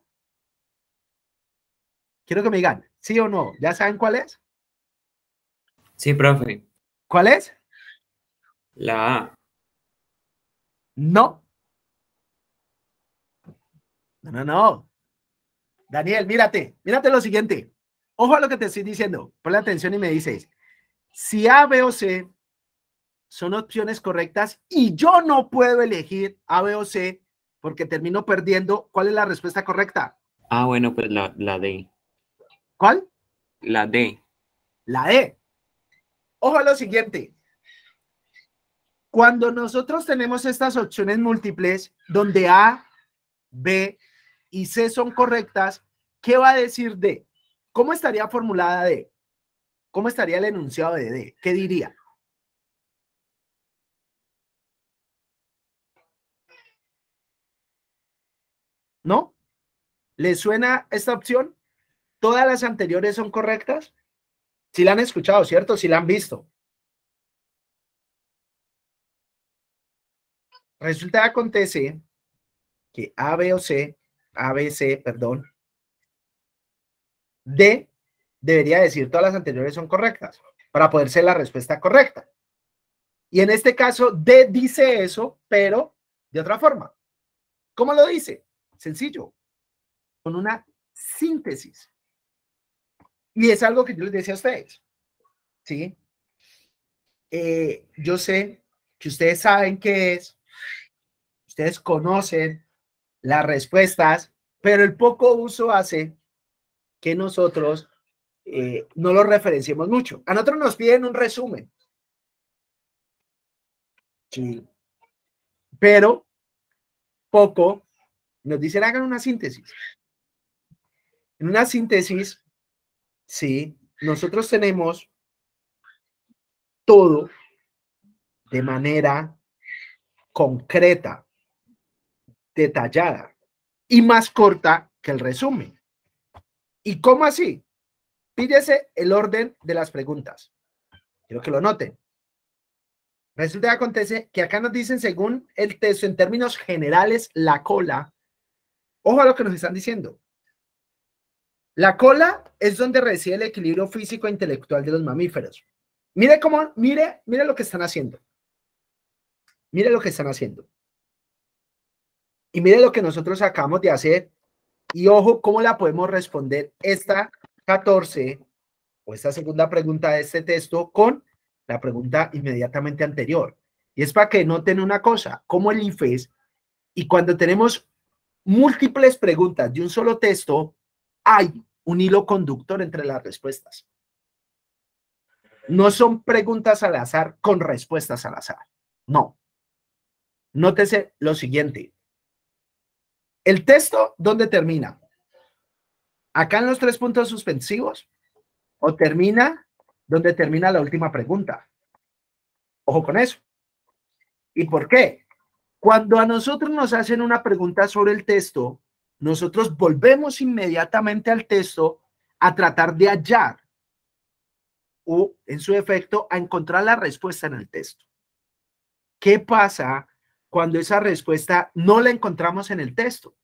Quiero que me digan, ¿sí o no? ¿Ya saben cuál es?
Sí, profe.
¿Cuál es?
La A.
No. No. Daniel, mírate lo siguiente. Ojo a lo que te estoy diciendo. Ponle atención y me dices, si A, B o C son opciones correctas y yo no puedo elegir A, B o C porque termino perdiendo, ¿cuál es la respuesta correcta?
Ah, bueno, pues la D.
¿Cuál?
La D.
La E. Ojo a lo siguiente. Cuando nosotros tenemos estas opciones múltiples donde A, B y C son correctas, ¿qué va a decir D? ¿Cómo estaría formulada D? ¿Cómo estaría el enunciado de D? ¿Qué diría? ¿No? ¿Les suena esta opción? ¿Todas las anteriores son correctas? Si la han escuchado, ¿cierto? Si la han visto. Resulta que acontece que A, B o C, A, B, C, perdón, D debería decir todas las anteriores son correctas para poder ser la respuesta correcta. Y en este caso, D dice eso, pero de otra forma. ¿Cómo lo dice? Sencillo. Con una síntesis. Y es algo que yo les decía a ustedes. ¿Sí? Yo sé que ustedes saben qué es. Ustedes conocen las respuestas, pero el poco uso hace que nosotros no lo referenciemos mucho. A nosotros nos piden un resumen. Sí. Pero poco nos dicen hagan una síntesis. En una síntesis, sí, nosotros tenemos todo de manera concreta, detallada y más corta que el resumen. ¿Y cómo así? Pídese el orden de las preguntas. Quiero que lo noten. Resulta que acontece que acá nos dicen según el texto en términos generales la cola. Ojo a lo que nos están diciendo. La cola es donde reside el equilibrio físico e intelectual de los mamíferos. Mire cómo, mire lo que están haciendo. Mire lo que están haciendo. Y mire lo que nosotros acabamos de hacer. Y ojo, cómo la podemos responder esta 14 o esta segunda pregunta de este texto con la pregunta inmediatamente anterior. Y es para que noten una cosa, como el IFES, y cuando tenemos múltiples preguntas de un solo texto, hay un hilo conductor entre las respuestas. No son preguntas al azar con respuestas al azar. No. Nótese lo siguiente. El texto, ¿dónde termina? ¿Acá en los 3 puntos suspensivos? ¿O termina donde termina la última pregunta? Ojo con eso. ¿Y por qué? Cuando a nosotros nos hacen una pregunta sobre el texto, nosotros volvemos inmediatamente al texto a tratar de hallar o, en su efecto, a encontrar la respuesta en el texto. ¿Qué pasa cuando esa respuesta no la encontramos en el texto?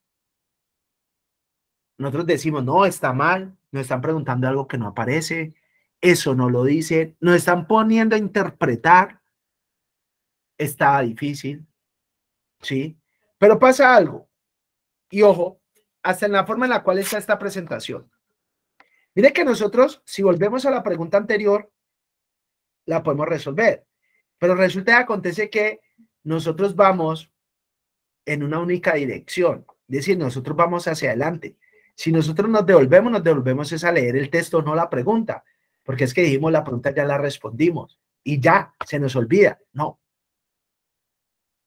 Nosotros decimos, no, está mal, nos están preguntando algo que no aparece, eso no lo dice, nos están poniendo a interpretar, está difícil, ¿sí? Pero pasa algo, y ojo, hasta en la forma en la cual está esta presentación. Mire que nosotros, si volvemos a la pregunta anterior, la podemos resolver, pero resulta que acontece que nosotros vamos en una única dirección, es decir, nosotros vamos hacia adelante. Si nosotros nos devolvemos es a leer el texto, no la pregunta, porque es que dijimos la pregunta ya la respondimos y ya se nos olvida. No.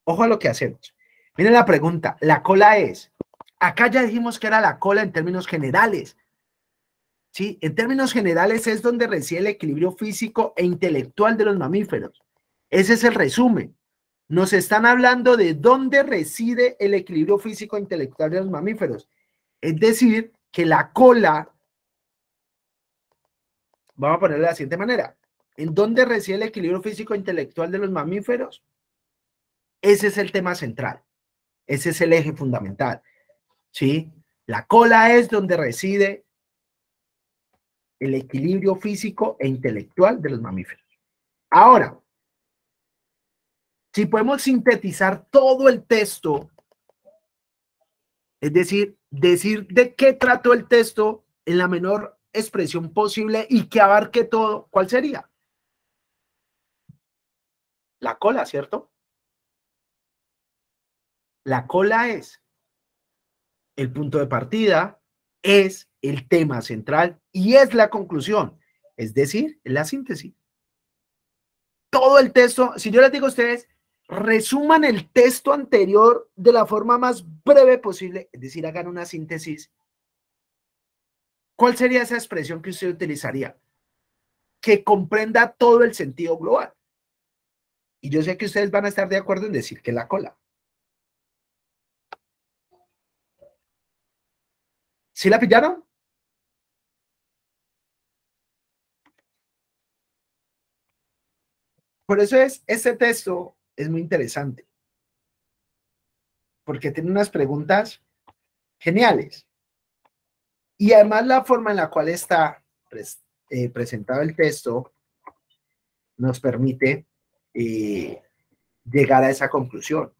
Ojo a lo que hacemos. Miren la pregunta, la cola es, acá ya dijimos que era la cola en términos generales. ¿Sí? En términos generales es donde reside el equilibrio físico e intelectual de los mamíferos. Ese es el resumen. Nos están hablando de dónde reside el equilibrio físico e intelectual de los mamíferos. Es decir, que la cola, vamos a ponerlo de la siguiente manera, ¿en dónde reside el equilibrio físico e intelectual de los mamíferos? Ese es el tema central, ese es el eje fundamental, ¿sí? La cola es donde reside el equilibrio físico e intelectual de los mamíferos. Ahora, si podemos sintetizar todo el texto, es decir de qué trató el texto en la menor expresión posible y que abarque todo, ¿cuál sería? La cola, ¿cierto? La cola es el punto de partida, es el tema central y es la conclusión, es decir, la síntesis. Todo el texto, si yo les digo a ustedes, resuman el texto anterior de la forma más breve posible, es decir, hagan una síntesis, ¿cuál sería esa expresión que usted utilizaría? Que comprenda todo el sentido global. Y yo sé que ustedes van a estar de acuerdo en decir que la cola. ¿Sí la pillaron? Por eso este texto es muy interesante. Porque tiene unas preguntas geniales. Y además la forma en la cual está presentado el texto nos permite llegar a esa conclusión.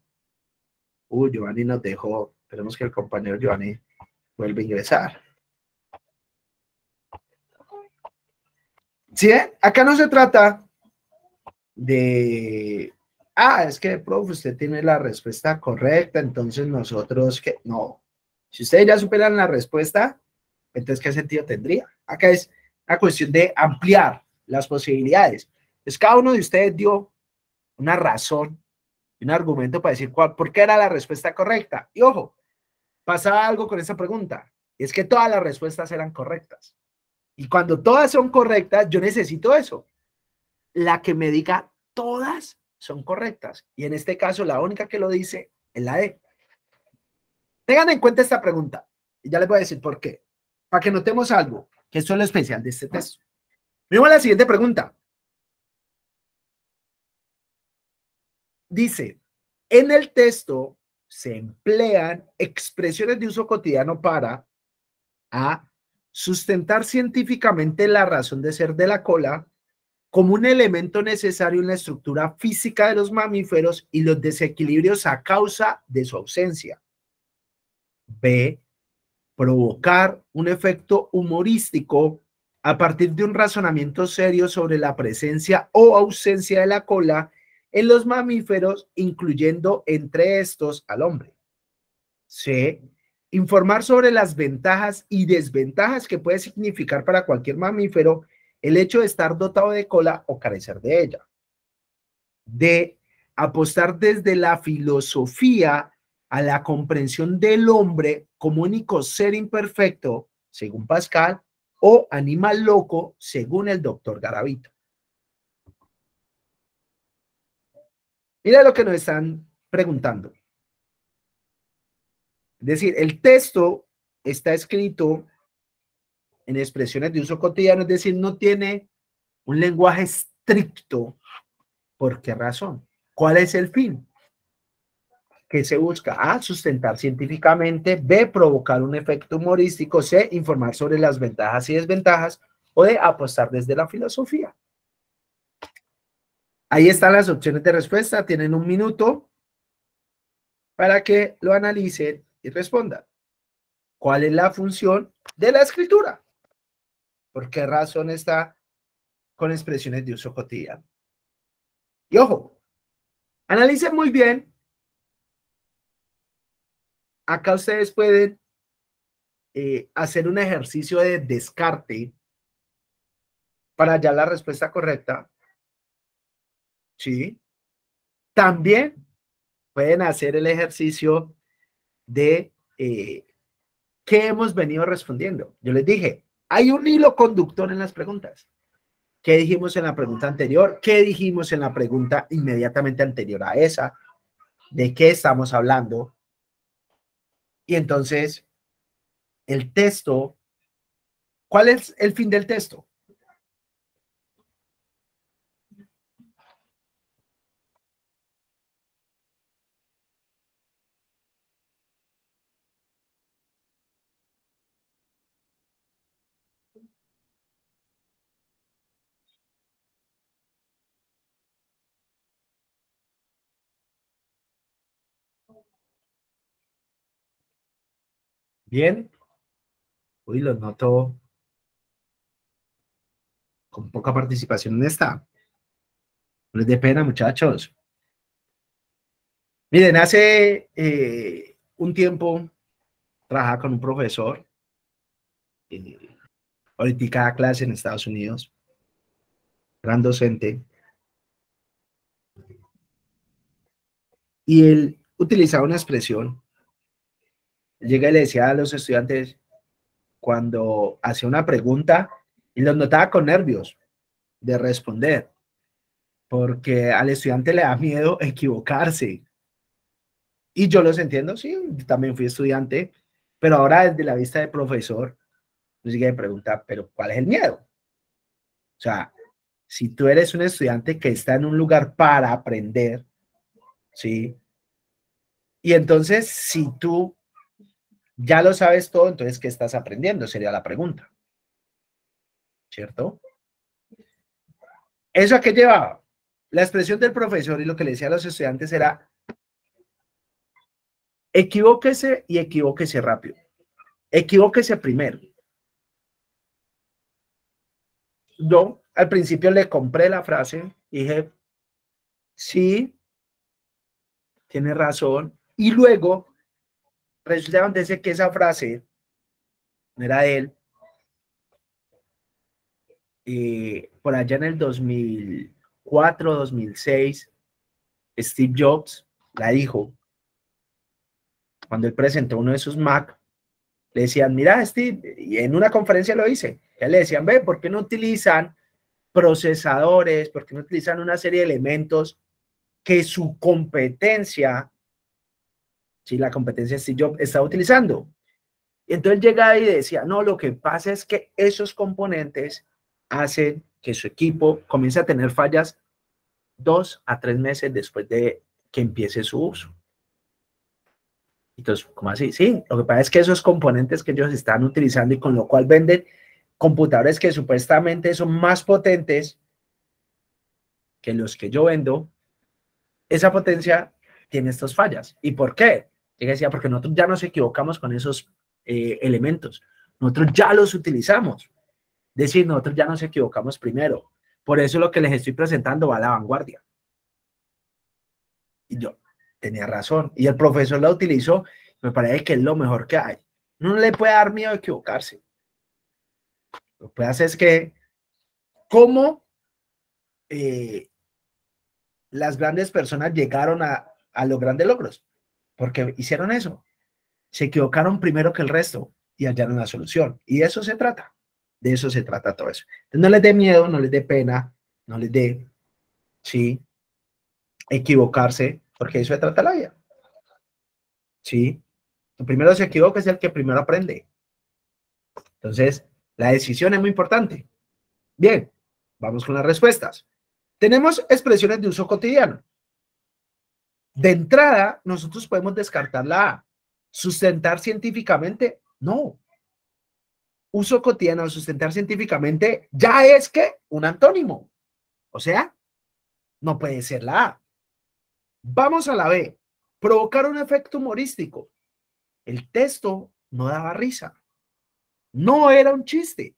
Giovanni nos dejó, esperemos que el compañero Giovanni vuelva a ingresar. ¿Sí? Acá no se trata de, es que, profe, usted tiene la respuesta correcta, entonces nosotros, que no. Si ustedes ya superan la respuesta, entonces, ¿qué sentido tendría? Acá es la cuestión de ampliar las posibilidades. Entonces, cada uno de ustedes dio una razón, un argumento para decir por qué era la respuesta correcta. Y ojo, pasaba algo con esta pregunta, es que todas las respuestas eran correctas. Y cuando todas son correctas, yo necesito eso. La que me diga todas son correctas. Y en este caso, la única que lo dice es la D. Tengan en cuenta esta pregunta. Y ya les voy a decir por qué. Para que notemos algo, que esto es lo especial de este texto. Miremos la siguiente pregunta. Dice, en el texto se emplean expresiones de uso cotidiano para A, sustentar científicamente la razón de ser de la cola como un elemento necesario en la estructura física de los mamíferos y los desequilibrios a causa de su ausencia. B. Provocar un efecto humorístico a partir de un razonamiento serio sobre la presencia o ausencia de la cola en los mamíferos, incluyendo entre estos al hombre. C. Informar sobre las ventajas y desventajas que puede significar para cualquier mamífero el hecho de estar dotado de cola o carecer de ella. D. Apostar desde la filosofía a la comprensión del hombre como único ser imperfecto, según Pascal, o animal loco, según el doctor Garavito. Mira lo que nos están preguntando. Es decir, el texto está escrito en expresiones de uso cotidiano, es decir, no tiene un lenguaje estricto. ¿Por qué razón? ¿Cuál es el fin? ¿Qué se busca? A, sustentar científicamente. B, provocar un efecto humorístico. C, informar sobre las ventajas y desventajas. O D, apostar desde la filosofía. Ahí están las opciones de respuesta. Tienen 1 minuto para que lo analicen y respondan. ¿Cuál es la función de la escritura? ¿Por qué razón está con expresiones de uso cotidiano? Y ojo, analicen muy bien. Acá ustedes pueden hacer un ejercicio de descarte para hallar la respuesta correcta. ¿Sí? También pueden hacer el ejercicio de qué hemos venido respondiendo. Yo les dije, hay un hilo conductor en las preguntas. ¿Qué dijimos en la pregunta anterior? ¿Qué dijimos en la pregunta inmediatamente anterior a esa? ¿De qué estamos hablando? Y entonces, el texto, ¿cuál es el fin del texto? Bien. Uy, los noto con poca participación en esta. No les dé pena, muchachos. Miren, hace un tiempo trabajaba con un profesor. Ahorita cada clase en Estados Unidos. Gran docente. Y él utilizaba una expresión. Llega y le decía a los estudiantes cuando hacía una pregunta y los notaba con nervios de responder, porque al estudiante le da miedo equivocarse. Y yo los entiendo, sí, también fui estudiante, pero ahora desde la vista de profesor, nos sigue de preguntar, pero ¿cuál es el miedo? O sea, si tú eres un estudiante que está en un lugar para aprender, ¿sí? Y entonces, si tú ya lo sabes todo, entonces, ¿qué estás aprendiendo? Sería la pregunta. ¿Cierto? ¿Eso a qué llevaba? La expresión del profesor y lo que le decía a los estudiantes era equivóquese y equivóquese rápido. Equivóquese primero. Yo al principio le compré la frase y dije, sí, tiene razón. Y luego resulta que esa frase no era de él. Por allá en el 2004, 2006, Steve Jobs la dijo. Cuando él presentó uno de sus Mac, le decían, mira, Steve, y en una conferencia lo hice. Ya le decían, ve, ¿por qué no utilizan procesadores? ¿Por qué no utilizan una serie de elementos que su competencia, si la competencia Steve Jobs está utilizando? Y entonces llegaba y decía, no, lo que pasa es que esos componentes hacen que su equipo comience a tener fallas 2 a 3 meses después de que empiece su uso. Entonces, ¿cómo así? Sí, lo que pasa es que esos componentes que ellos están utilizando y con lo cual venden computadores que supuestamente son más potentes que los que yo vendo, esa potencia tiene estas fallas. ¿Y por qué? Yo decía, porque nosotros ya nos equivocamos con esos elementos. Nosotros ya los utilizamos. Es decir, nosotros ya nos equivocamos primero. Por eso lo que les estoy presentando va a la vanguardia. Y yo tenía razón. Y el profesor la utilizó. Me parece que es lo mejor que hay. No le puede dar miedo a equivocarse. Lo que puede hacer es que, ¿cómo las grandes personas llegaron a los grandes logros? Porque hicieron eso. Se equivocaron primero que el resto y hallaron la solución. Y de eso se trata. De eso se trata todo eso. Entonces, no les dé miedo, no les dé pena, no les dé, sí, equivocarse, porque de eso se trata la vida. Sí. El primero se equivoca es el que primero aprende. Entonces, la decisión es muy importante. Bien, vamos con las respuestas. Tenemos expresiones de uso cotidiano. De entrada, nosotros podemos descartar la A. Sustentar científicamente, no. Uso cotidiano, sustentar científicamente, ya es que un antónimo. O sea, no puede ser la A. Vamos a la B. Provocar un efecto humorístico. El texto no daba risa. No era un chiste.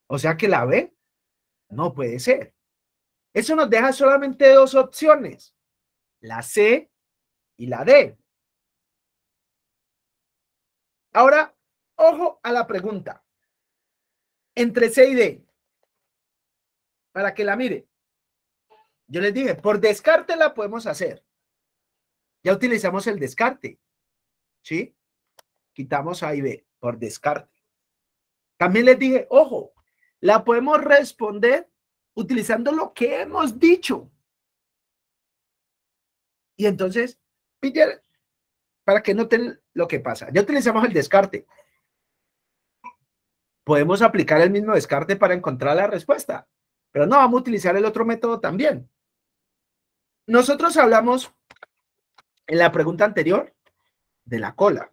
O sea que la B no puede ser. Eso nos deja solamente dos opciones. La C y la D. Ahora, ojo a la pregunta. Entre C y D. Para que la mire. Yo les dije, por descarte la podemos hacer. Ya utilizamos el descarte. ¿Sí? Quitamos A y B por descarte. También les dije, ojo, la podemos responder utilizando lo que hemos dicho. Y entonces, para que noten lo que pasa. Ya utilizamos el descarte. Podemos aplicar el mismo descarte para encontrar la respuesta. Pero no, vamos a utilizar el otro método también. Nosotros hablamos en la pregunta anterior de la cola.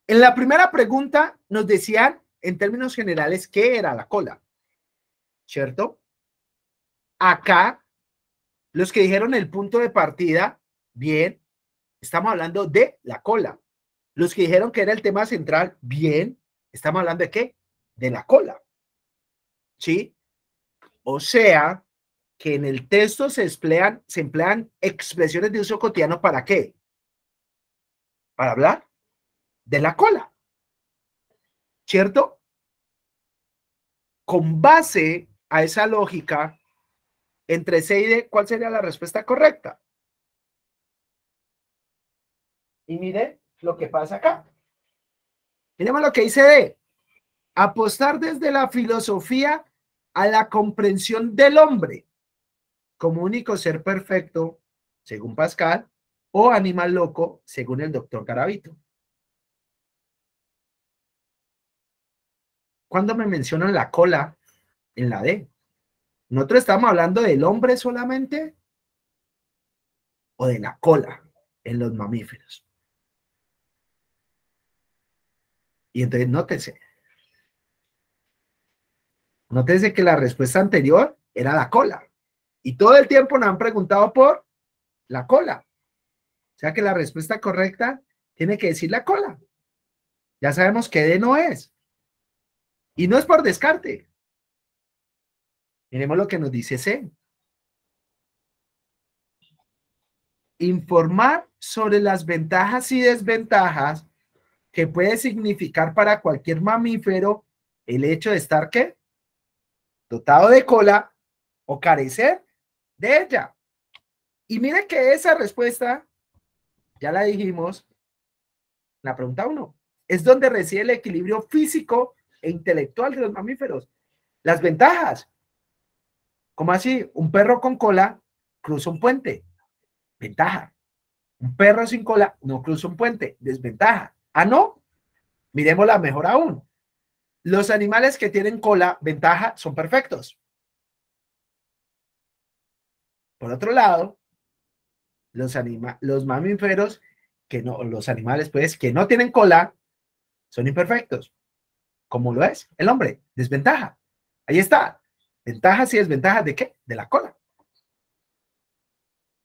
En la primera pregunta nos decían, en términos generales, qué era la cola. ¿Cierto? Acá, los que dijeron el punto de partida, bien, estamos hablando de la cola. Los que dijeron que era el tema central, bien, estamos hablando de qué? De la cola. ¿Sí? O sea, que en el texto se emplean expresiones de uso cotidiano, ¿para qué? Para hablar de la cola. ¿Cierto? Con base a esa lógica, entre C y D, ¿cuál sería la respuesta correcta? Y mire lo que pasa acá. Miremos lo que dice D. Apostar desde la filosofía a la comprensión del hombre como único ser perfecto, según Pascal, o animal loco, según el doctor Garavito. ¿Cuándo me mencionan la cola en la D? ¿Nosotros estamos hablando del hombre solamente o de la cola en los mamíferos? Y entonces nótese que la respuesta anterior era la cola. Y todo el tiempo nos han preguntado por la cola. O sea que la respuesta correcta tiene que decir la cola. Ya sabemos que D no es. Y no es por descarte. Miremos lo que nos dice C. Informar sobre las ventajas y desventajas que puede significar para cualquier mamífero el hecho de estar, ¿qué? Dotado de cola o carecer de ella. Y mire que esa respuesta, ya la dijimos, la pregunta 1, es donde reside el equilibrio físico e intelectual de los mamíferos. Las ventajas. ¿Cómo así? Un perro con cola cruza un puente. Ventaja. Un perro sin cola no cruza un puente. Desventaja. Ah, no. Miremosla mejor aún. Los animales que tienen cola, ventaja, son perfectos. Por otro lado, los mamíferos que no, los animales, pues, que no tienen cola, son imperfectos. ¿Cómo lo es el hombre? Desventaja. Ahí está. Ventajas y desventajas ¿de qué? De la cola.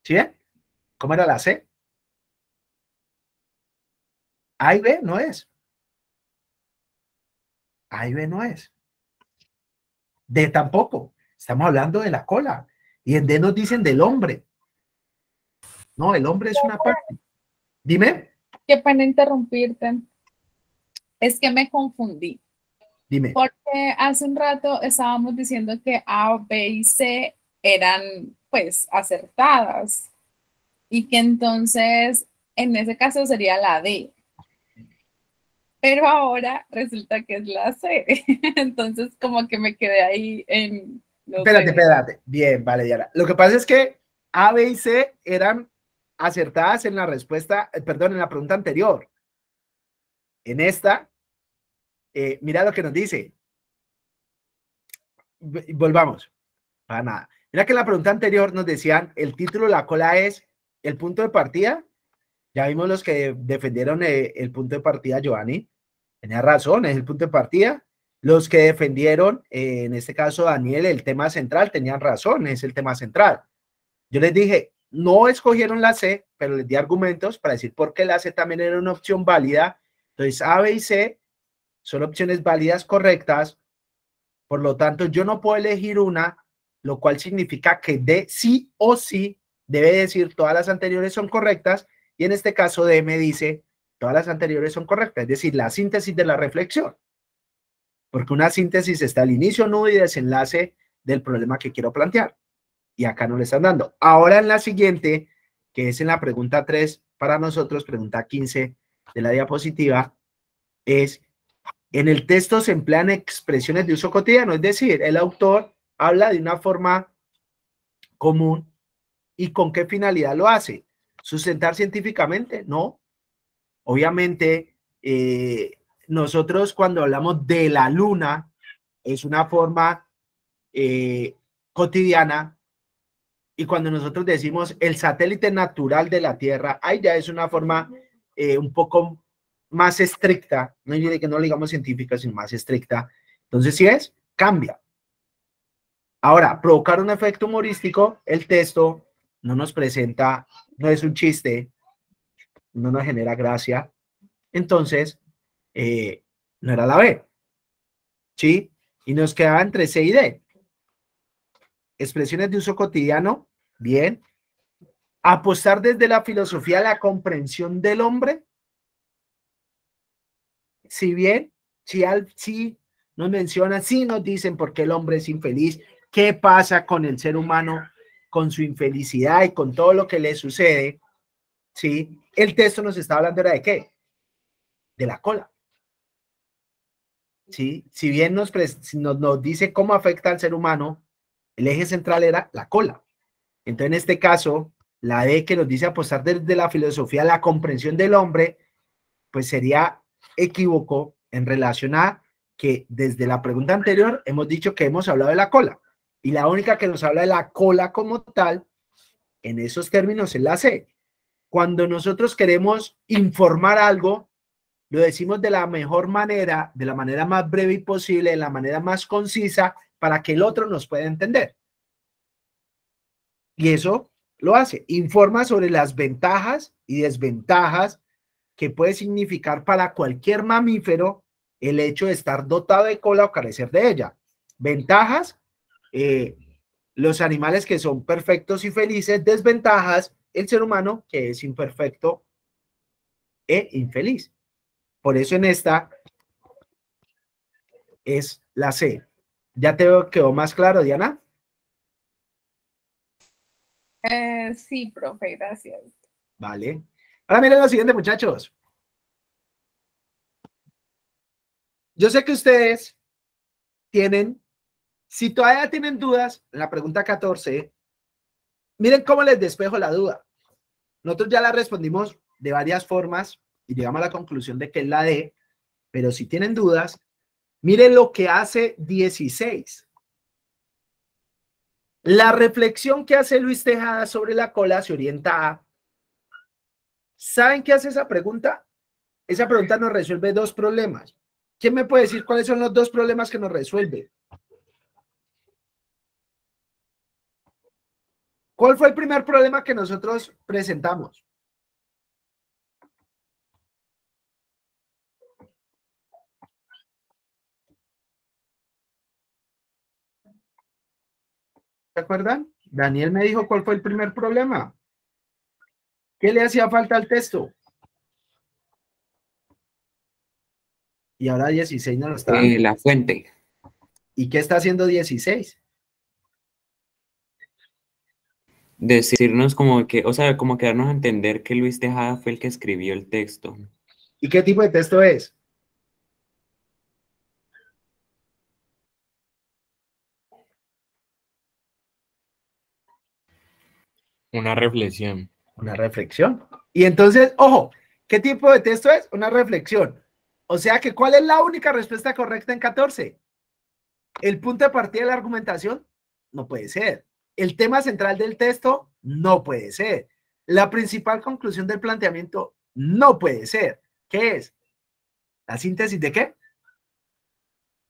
¿Sí ven? ¿Cómo era la C? A y B no es. A y B no es. D tampoco. Estamos hablando de la cola. Y en D nos dicen del hombre. No, el hombre es una parte. Dime.
Qué pena interrumpirte. Es que me confundí.
Dime.
Porque hace un rato estábamos diciendo que A, B y C eran pues acertadas y que entonces en ese caso sería la D. Pero ahora resulta que es la C. Entonces como que me quedé ahí en... no
Espérate,
sé.
espérate. Bien, vale, Diana. Lo que pasa es que A, B y C eran acertadas en la respuesta, perdón, en la pregunta anterior. En esta, mira lo que nos dice. Volvamos. Para nada. Mira que en la pregunta anterior nos decían, el título, la cola es el punto de partida. Ya vimos los que defendieron el punto de partida, Giovanni. Tenía razón, es el punto de partida. Los que defendieron, en este caso Daniel, el tema central, tenían razón, es el tema central. Yo les dije, no escogieron la C, pero les di argumentos para decir por qué la C también era una opción válida. Entonces, A, B y C son opciones válidas correctas. Por lo tanto, yo no puedo elegir una, lo cual significa que D sí o sí debe decir todas las anteriores son correctas. Y en este caso, D me dice todas las anteriores son correctas. Es decir, la síntesis de la reflexión. Porque una síntesis está al inicio, nudo y desenlace del problema que quiero plantear. Y acá no le están dando. Ahora en la siguiente, que es en la pregunta 3, para nosotros, pregunta 15 de la diapositiva, es, en el texto se emplean expresiones de uso cotidiano, es decir, el autor habla de una forma común y con qué finalidad lo hace. ¿Sustentar científicamente? No. Obviamente, nosotros cuando hablamos de la luna, es una forma cotidiana. Y cuando nosotros decimos el satélite natural de la Tierra, ahí ya es una forma un poco más estricta, no diré que no le digamos científica, sino más estricta. Entonces, si es, cambia. Ahora, provocar un efecto humorístico, el texto no nos presenta, no es un chiste, no nos genera gracia. Entonces, no era la B. ¿Sí? Y nos quedaba entre C y D. Expresiones de uso cotidiano, bien. Apostar desde la filosofía a la comprensión del hombre. Si bien, si nos mencionan, si nos dicen por qué el hombre es infeliz, qué pasa con el ser humano, con su infelicidad y con todo lo que le sucede, ¿sí? El texto nos está hablando era de qué? De la cola. ¿Sí? Si bien nos dice cómo afecta al ser humano, el eje central era la cola. Entonces, en este caso, la D que nos dice apostar desde la filosofía a la comprensión del hombre, pues sería equívoco en relación a que desde la pregunta anterior hemos dicho que hemos hablado de la cola. Y la única que nos habla de la cola como tal, en esos términos es la C. Cuando nosotros queremos informar algo, lo decimos de la mejor manera, de la manera más breve posible, de la manera más concisa, para que el otro nos pueda entender. Y eso lo hace. Informa sobre las ventajas y desventajas que puede significar para cualquier mamífero el hecho de estar dotado de cola o carecer de ella. Ventajas, los animales que son perfectos y felices. Desventajas, el ser humano que es imperfecto e infeliz. Por eso en esta es la C. ¿Ya te quedó más claro, Diana?
Sí, profe, gracias.
Vale. Ahora miren lo siguiente, muchachos. Yo sé que ustedes tienen, si todavía tienen dudas, en la pregunta 14, miren cómo les despejo la duda. Nosotros ya la respondimos de varias formas y llegamos a la conclusión de que es la D, pero si tienen dudas, miren lo que hace 16. La reflexión que hace Luis Tejada sobre la cola se orienta a ¿Saben qué hace esa pregunta? Esa pregunta nos resuelve dos problemas. ¿Quién me puede decir cuáles son los dos problemas que nos resuelve? ¿Cuál fue el primer problema que nosotros presentamos? ¿Se acuerdan? Daniel me dijo cuál fue el primer problema. ¿Qué le hacía falta al texto? Y ahora 16 no lo está dando.
La fuente.
¿Y qué está haciendo 16?
Decirnos como que, o sea, como que darnos a entender que Luis Tejada fue el que escribió el texto.
¿Y qué tipo de texto es?
Una reflexión.
Una reflexión. Y entonces, ojo, ¿qué tipo de texto es? Una reflexión. O sea que, ¿cuál es la única respuesta correcta en 14? El punto de partida de la argumentación no puede ser. El tema central del texto no puede ser. La principal conclusión del planteamiento no puede ser. ¿Qué es? ¿La síntesis de qué?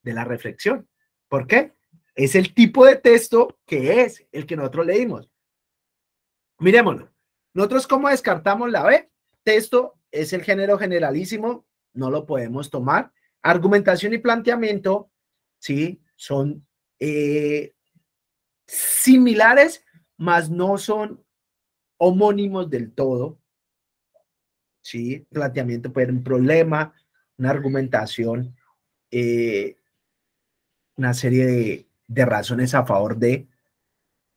De la reflexión. ¿Por qué? Es el tipo de texto que es el que nosotros leímos. Miremoslo. Nosotros, ¿cómo descartamos la B? Texto es el género generalísimo, no lo podemos tomar. Argumentación y planteamiento, sí, son similares, mas no son homónimos del todo. Sí, planteamiento puede ser un problema, una argumentación, una serie de razones a favor de,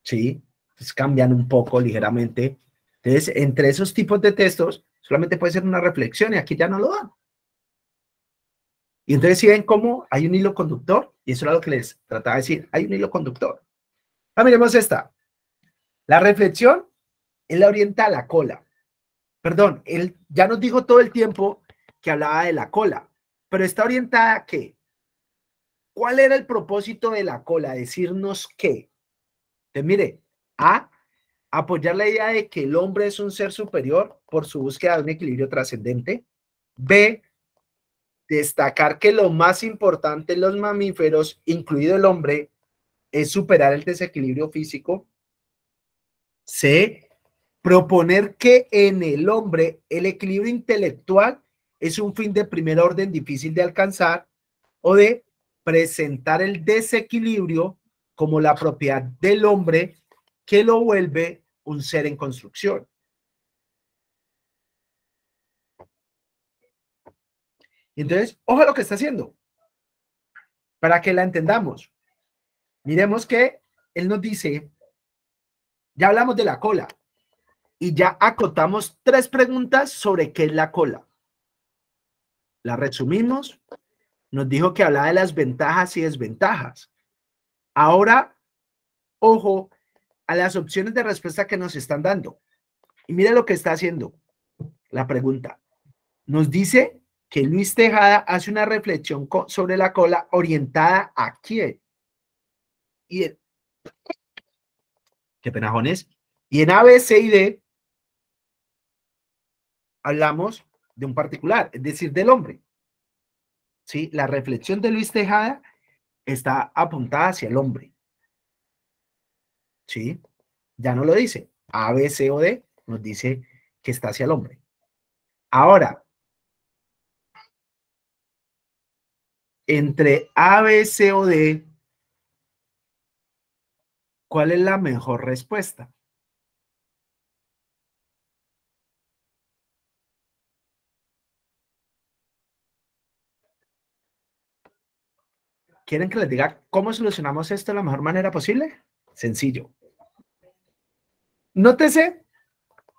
sí, pues cambian un poco ligeramente. Entonces, entre esos tipos de textos, solamente puede ser una reflexión y aquí ya no lo dan. Y entonces, si ven cómo hay un hilo conductor, y eso era lo que les trataba de decir, hay un hilo conductor. Miremos esta. La reflexión, él la orienta a la cola. Perdón, él ya nos dijo todo el tiempo que hablaba de la cola, pero está orientada a ¿qué? ¿Cuál era el propósito de la cola? Decirnos qué. Entonces, mire, A, apoyar la idea de que el hombre es un ser superior por su búsqueda de un equilibrio trascendente. B, destacar que lo más importante en los mamíferos, incluido el hombre, es superar el desequilibrio físico. C, proponer que en el hombre el equilibrio intelectual es un fin de primer orden difícil de alcanzar. O D, presentar el desequilibrio como la propiedad del hombre que lo vuelve un ser en construcción. Y entonces, ojo a lo que está haciendo, para que la entendamos. Miremos que él nos dice, ya hablamos de la cola, y ya acotamos 3 preguntas sobre qué es la cola. La resumimos, nos dijo que hablaba de las ventajas y desventajas. Ahora, ojo a las opciones de respuesta que nos están dando. Y mire lo que está haciendo la pregunta. Nos dice que Luis Tejada hace una reflexión sobre la cola orientada a quién. Y qué penajones. Y en A, B, C y D hablamos de un particular, es decir, del hombre. ¿Sí? La reflexión de Luis Tejada está apuntada hacia el hombre. ¿Sí? Ya no lo dice. A, B, C o D nos dice que está hacia el hombre. Ahora, entre A, B, C o D, ¿cuál es la mejor respuesta? ¿Quieren que les diga cómo solucionamos esto de la mejor manera posible? Sencillo. Nótese,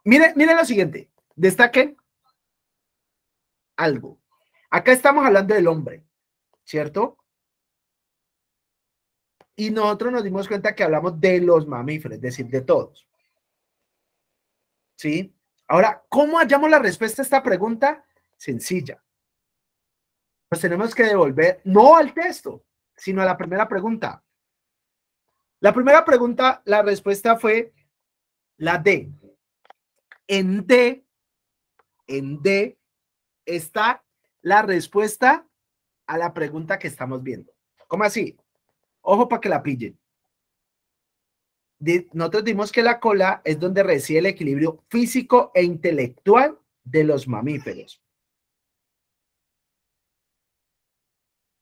miren lo siguiente, destaquen algo. Acá estamos hablando del hombre, ¿cierto? Y nosotros nos dimos cuenta que hablamos de los mamíferos, es decir, de todos. ¿Sí? Ahora, ¿cómo hallamos la respuesta a esta pregunta? Sencilla. Pues tenemos que devolver, no al texto, sino a la primera pregunta. La primera pregunta, la respuesta fue la D. En D en D está la respuesta a la pregunta que estamos viendo. ¿Cómo así? Ojo para que la pillen. Nosotros dimos que la cola es donde reside el equilibrio físico e intelectual de los mamíferos.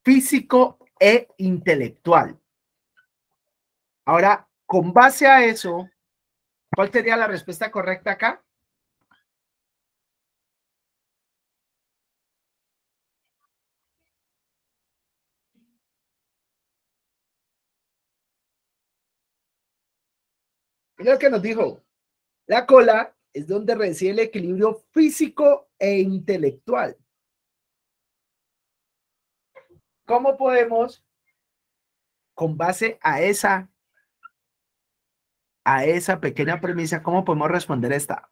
Físico e intelectual. Ahora, con base a eso, ¿cuál sería la respuesta correcta acá? Mira lo que nos dijo. La cola es donde reside el equilibrio físico e intelectual. ¿Cómo podemos, con base a esa pequeña premisa, cómo podemos responder esta?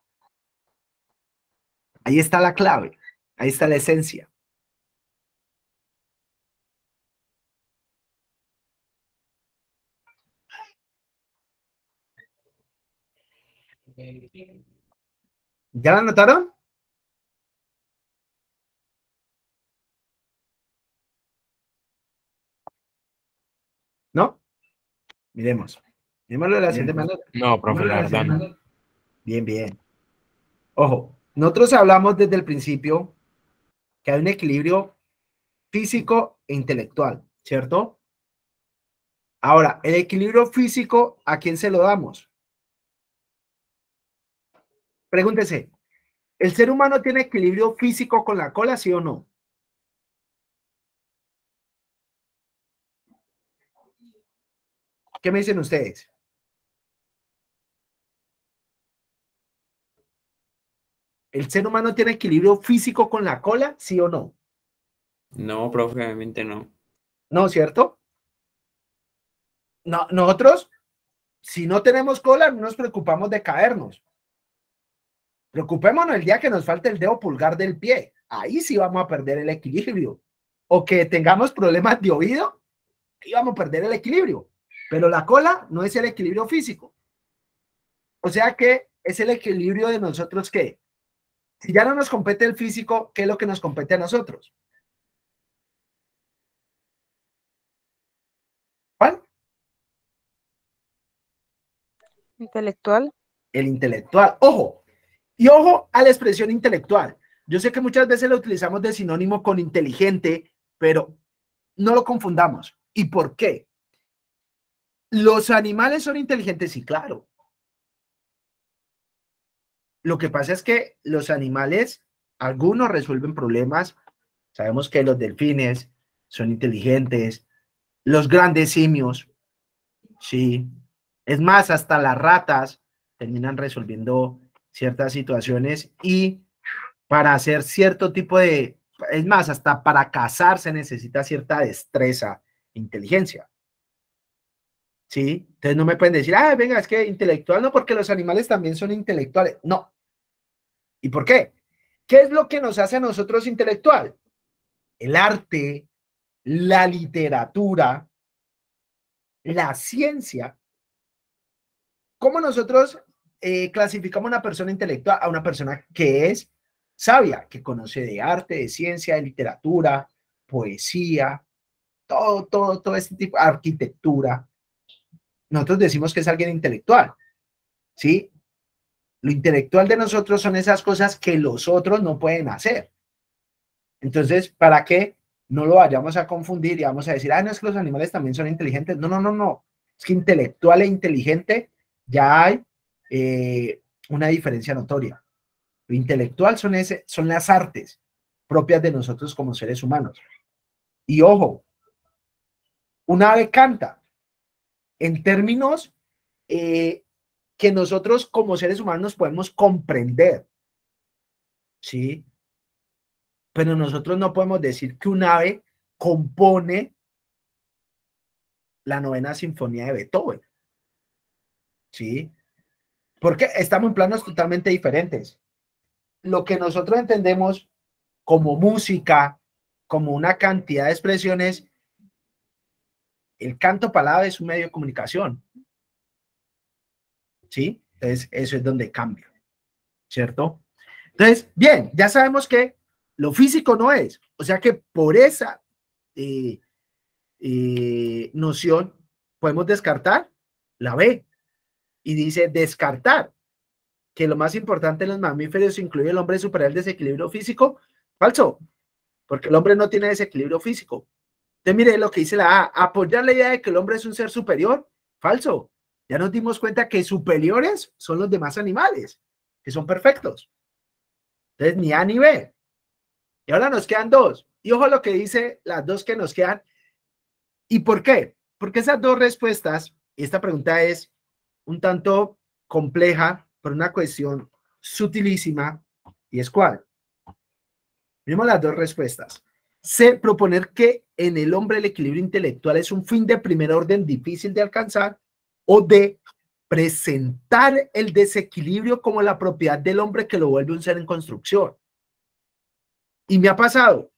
Ahí está la clave, ahí está la esencia. ¿Ya la notaron? ¿No? Miremos. Miremoslo de la siguiente manera.
No, profe, la verdad no.
Bien, bien. Ojo, nosotros hablamos desde el principio que hay un equilibrio físico e intelectual, ¿cierto? Ahora, el equilibrio físico, ¿a quién se lo damos? Pregúntese, ¿el ser humano tiene equilibrio físico con la cola, sí o no? ¿Qué me dicen ustedes? ¿El ser humano tiene equilibrio físico con la cola, sí o no?
No, profe, obviamente no.
No, ¿cierto? No, nosotros, si no tenemos cola, no nos preocupamos de caernos. Preocupémonos el día que nos falte el dedo pulgar del pie. Ahí sí vamos a perder el equilibrio. O que tengamos problemas de oído, ahí vamos a perder el equilibrio. Pero la cola no es el equilibrio físico. O sea que es el equilibrio de nosotros que, si ya no nos compete el físico, ¿qué es lo que nos compete a nosotros? ¿Cuál?
Intelectual.
El intelectual. Ojo. Y ojo a la expresión intelectual. Yo sé que muchas veces la utilizamos de sinónimo con inteligente, pero no lo confundamos. ¿Y por qué? ¿Los animales son inteligentes? Sí, claro. Lo que pasa es que los animales, algunos resuelven problemas. Sabemos que los delfines son inteligentes, los grandes simios, sí. Es más, hasta las ratas terminan resolviendo ciertas situaciones y para hacer cierto tipo de, es más, hasta para cazar se necesita cierta destreza, inteligencia. ¿Sí? Entonces no me pueden decir, ah, venga, es que intelectual no, porque los animales también son intelectuales. No. ¿Y por qué? ¿Qué es lo que nos hace a nosotros intelectual? El arte, la literatura, la ciencia. ¿Cómo nosotros clasificamos a una persona intelectual? A una persona que es sabia, que conoce de arte, de ciencia, de literatura, poesía, todo este tipo, arquitectura. Nosotros decimos que es alguien intelectual, ¿sí? Lo intelectual de nosotros son esas cosas que los otros no pueden hacer. Entonces, ¿para qué no lo vayamos a confundir y vamos a decir, ah, no es que los animales también son inteligentes? No, no, no, no. Es que intelectual e inteligente ya hay una diferencia notoria. Lo intelectual son las artes propias de nosotros como seres humanos. Y ojo, un ave canta en términos que nosotros como seres humanos podemos comprender, ¿sí? Pero nosotros no podemos decir que un ave compone la novena sinfonía de Beethoven, ¿sí? Porque estamos en planos totalmente diferentes. Lo que nosotros entendemos como música, como una cantidad de expresiones, el canto palabra es un medio de comunicación, ¿sí? Entonces, eso es donde cambia, ¿cierto? Entonces, bien, ya sabemos que lo físico no es. O sea que por esa noción podemos descartar la B. Y dice descartar que lo más importante en los mamíferos incluye el hombre superar el desequilibrio físico. Falso, porque el hombre no tiene desequilibrio físico. Entonces, mire lo que dice la A, apoyar la idea de que el hombre es un ser superior. Falso. Ya nos dimos cuenta que superiores son los demás animales, que son perfectos. Entonces, ni A ni B. Y ahora nos quedan dos. Y ojo lo que dice las dos que nos quedan. ¿Y por qué? Porque esas dos respuestas, y esta pregunta es un tanto compleja, por una cuestión sutilísima, y es ¿cuál? Vimos las dos respuestas. C, proponer que en el hombre el equilibrio intelectual es un fin de primer orden difícil de alcanzar, o D, presentar el desequilibrio como la propiedad del hombre que lo vuelve un ser en construcción. Y me ha pasado.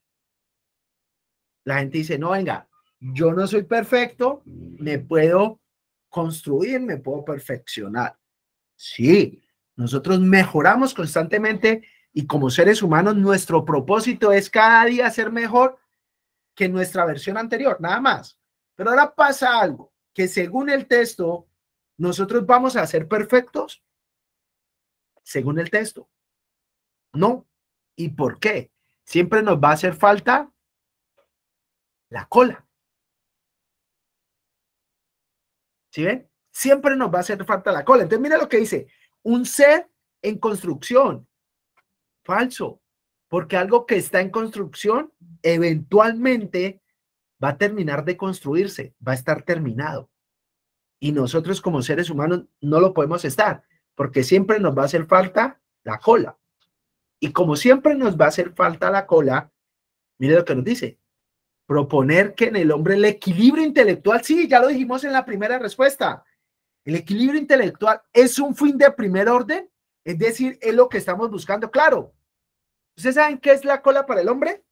La gente dice, no, venga, yo no soy perfecto, me puedo construir, me puedo perfeccionar. Sí, nosotros mejoramos constantemente y como seres humanos nuestro propósito es cada día ser mejor que nuestra versión anterior, nada más. Pero ahora pasa algo, que según el texto, nosotros vamos a ser perfectos, según el texto. No. ¿Y por qué? Siempre nos va a hacer falta la cola. ¿Sí ven? Siempre nos va a hacer falta la cola. Entonces, mira lo que dice, un ser en construcción. Falso, porque algo que está en construcción eventualmente va a terminar de construirse, va a estar terminado. Y nosotros como seres humanos no lo podemos estar, porque siempre nos va a hacer falta la cola. Y como siempre nos va a hacer falta la cola, mire lo que nos dice. Proponer que en el hombre el equilibrio intelectual, sí, ya lo dijimos en la primera respuesta, el equilibrio intelectual es un fin de primer orden, es decir, es lo que estamos buscando. Claro, ¿ustedes saben qué es la cola para el hombre?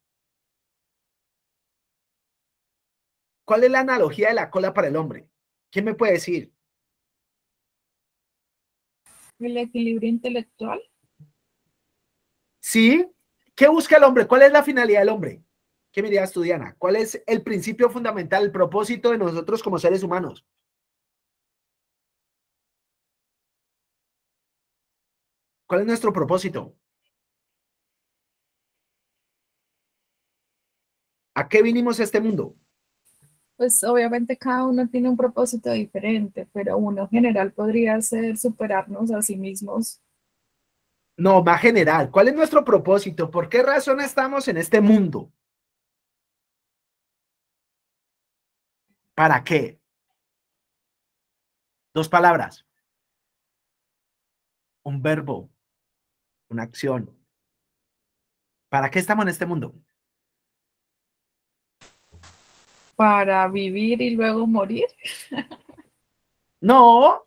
¿Cuál es la analogía de la cola para el hombre? ¿Quién me puede decir?
El equilibrio intelectual.
Sí. ¿Qué busca el hombre? ¿Cuál es la finalidad del hombre? ¿Qué me dirías tú, Diana? ¿Cuál es el principio fundamental, el propósito de nosotros como seres humanos? ¿Cuál es nuestro propósito? ¿A qué vinimos a este mundo?
Pues obviamente cada uno tiene un propósito diferente, pero uno general podría ser superarnos a sí mismos.
No, más general. ¿Cuál es nuestro propósito? ¿Por qué razón estamos en este mundo? ¿Para qué? Dos palabras. Un verbo. Una acción. ¿Para qué estamos en este mundo?
Para vivir y luego morir.
No.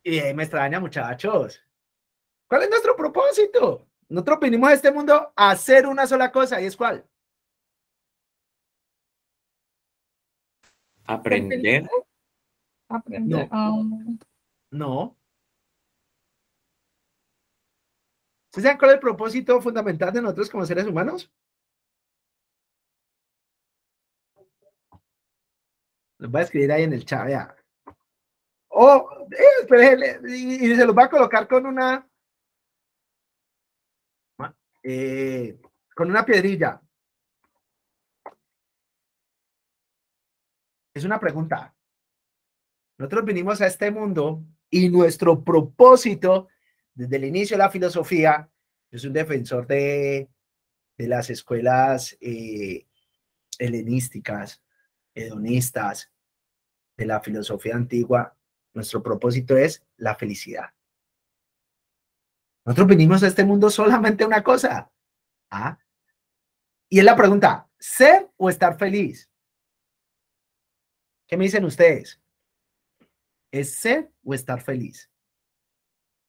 Y me extraña, muchachos. ¿Cuál es nuestro propósito? Nosotros vinimos a este mundo a hacer una sola cosa, ¿y es cuál?
Aprender.
Aprender.
No. ¿Ustedes saben cuál es el propósito fundamental de nosotros como seres humanos? Los voy a escribir ahí en el chat, vea. Y se los va a colocar con una piedrilla. Es una pregunta. Nosotros vinimos a este mundo y nuestro propósito, desde el inicio de la filosofía, yo soy un defensor de las escuelas helenísticas, hedonistas, de la filosofía antigua, nuestro propósito es la felicidad. Nosotros vinimos a este mundo solamente una cosa. ¿Ah? Y es la pregunta, ¿ser o estar feliz? ¿Qué me dicen ustedes? ¿Es ser o estar feliz?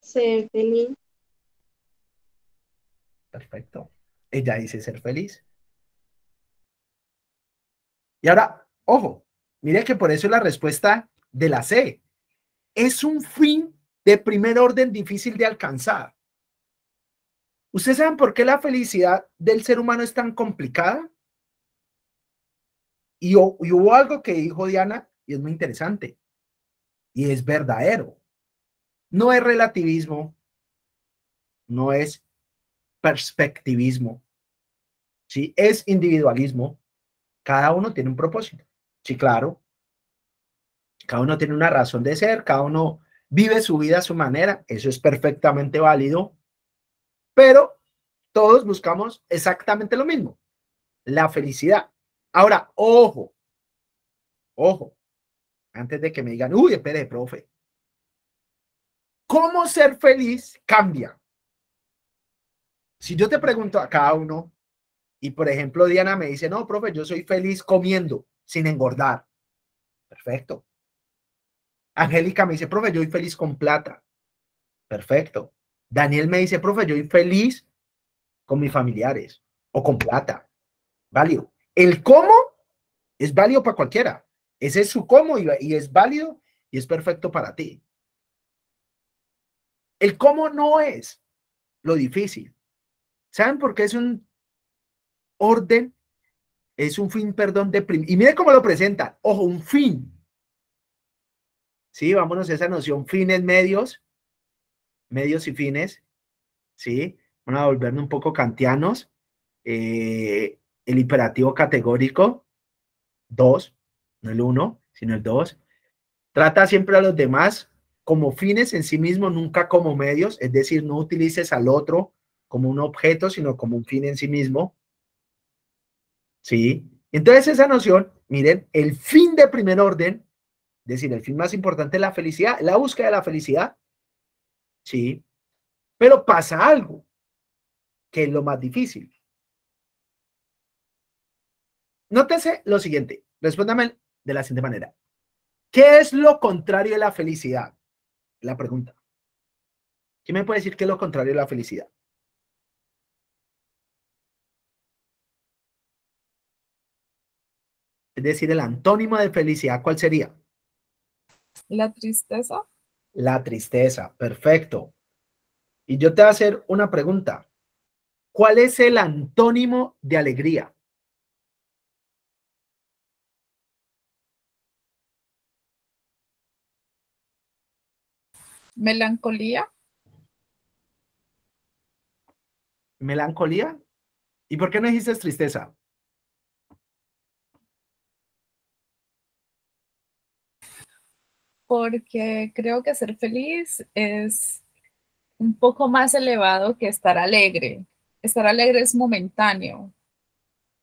Ser feliz.
Perfecto. Ella dice ser feliz. Y ahora, ojo, mire que por eso la respuesta de la C es un fin de primer orden difícil de alcanzar. ¿Ustedes saben por qué la felicidad del ser humano es tan complicada? Y hubo algo que dijo Diana y es muy interesante y es verdadero. No es relativismo, no es perspectivismo, ¿sí? Es individualismo. Cada uno tiene un propósito, sí, claro. Cada uno tiene una razón de ser, cada uno vive su vida a su manera, eso es perfectamente válido, pero todos buscamos exactamente lo mismo, la felicidad. Ahora, ojo, antes de que me digan, uy, espere, profe, ¿cómo ser feliz cambia? Si yo te pregunto a cada uno, y por ejemplo Diana me dice, no, profe, yo soy feliz comiendo sin engordar. Perfecto. Angélica me dice, profe, yo soy feliz con plata. Perfecto. Daniel me dice, profe, yo soy feliz con mis familiares o con plata. Válido. El cómo es válido para cualquiera. Ese es su cómo y es válido y es perfecto para ti. El cómo no es lo difícil. ¿Saben por qué es un orden? Es un fin, perdón, y mire cómo lo presentan. Ojo, un fin. Sí, vámonos a esa noción, fines, medios y fines. Sí, vamos a volvernos un poco kantianos. El imperativo categórico, 2, no el 1, sino el 2. Trata siempre a los demás como fines en sí mismo, nunca como medios, es decir, no utilices al otro como un objeto, sino como un fin en sí mismo. ¿Sí? Entonces esa noción, miren, el fin de primer orden, es decir, el fin más importante es la felicidad, la búsqueda de la felicidad. ¿Sí? Pero pasa algo, que es lo más difícil. Nótese lo siguiente, respóndame de la siguiente manera. ¿Qué es lo contrario de la felicidad? La pregunta. ¿Quién me puede decir qué es lo contrario de la felicidad? Es decir, el antónimo de felicidad, ¿cuál sería?
La tristeza.
La tristeza, perfecto. Y yo te voy a hacer una pregunta. ¿Cuál es el antónimo de alegría?
Melancolía.
¿Melancolía? ¿Y por qué no dijiste tristeza?
Porque creo que ser feliz es un poco más elevado que estar alegre. Estar alegre es momentáneo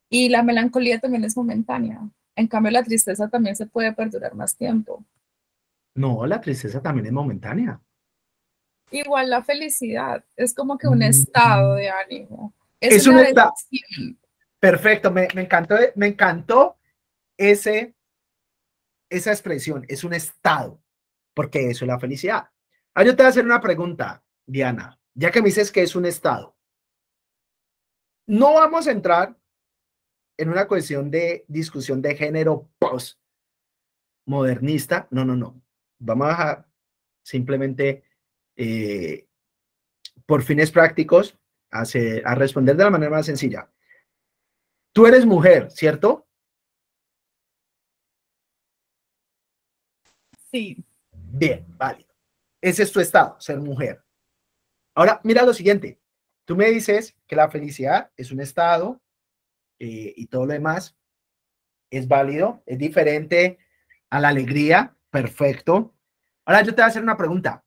y la melancolía también es momentánea. En cambio, la tristeza también se puede perdurar más tiempo.
No, la tristeza también es momentánea.
Igual la felicidad es como que un estado de ánimo. Es
Es un
una
estado.
decisión.
Perfecto, me encantó esa expresión, es un estado, porque eso es la felicidad. Ahora yo te voy a hacer una pregunta, Diana, ya que me dices que es un estado. No vamos a entrar en una cuestión de discusión de género postmodernista, no. Vamos a simplemente, por fines prácticos, a responder de la manera más sencilla. Tú eres mujer, ¿cierto?
Sí.
Bien, válido. Ese es tu estado, ser mujer. Ahora, mira lo siguiente. Tú me dices que la felicidad es un estado y todo lo demás es válido, es diferente a la alegría. Perfecto. Ahora yo te voy a hacer una pregunta.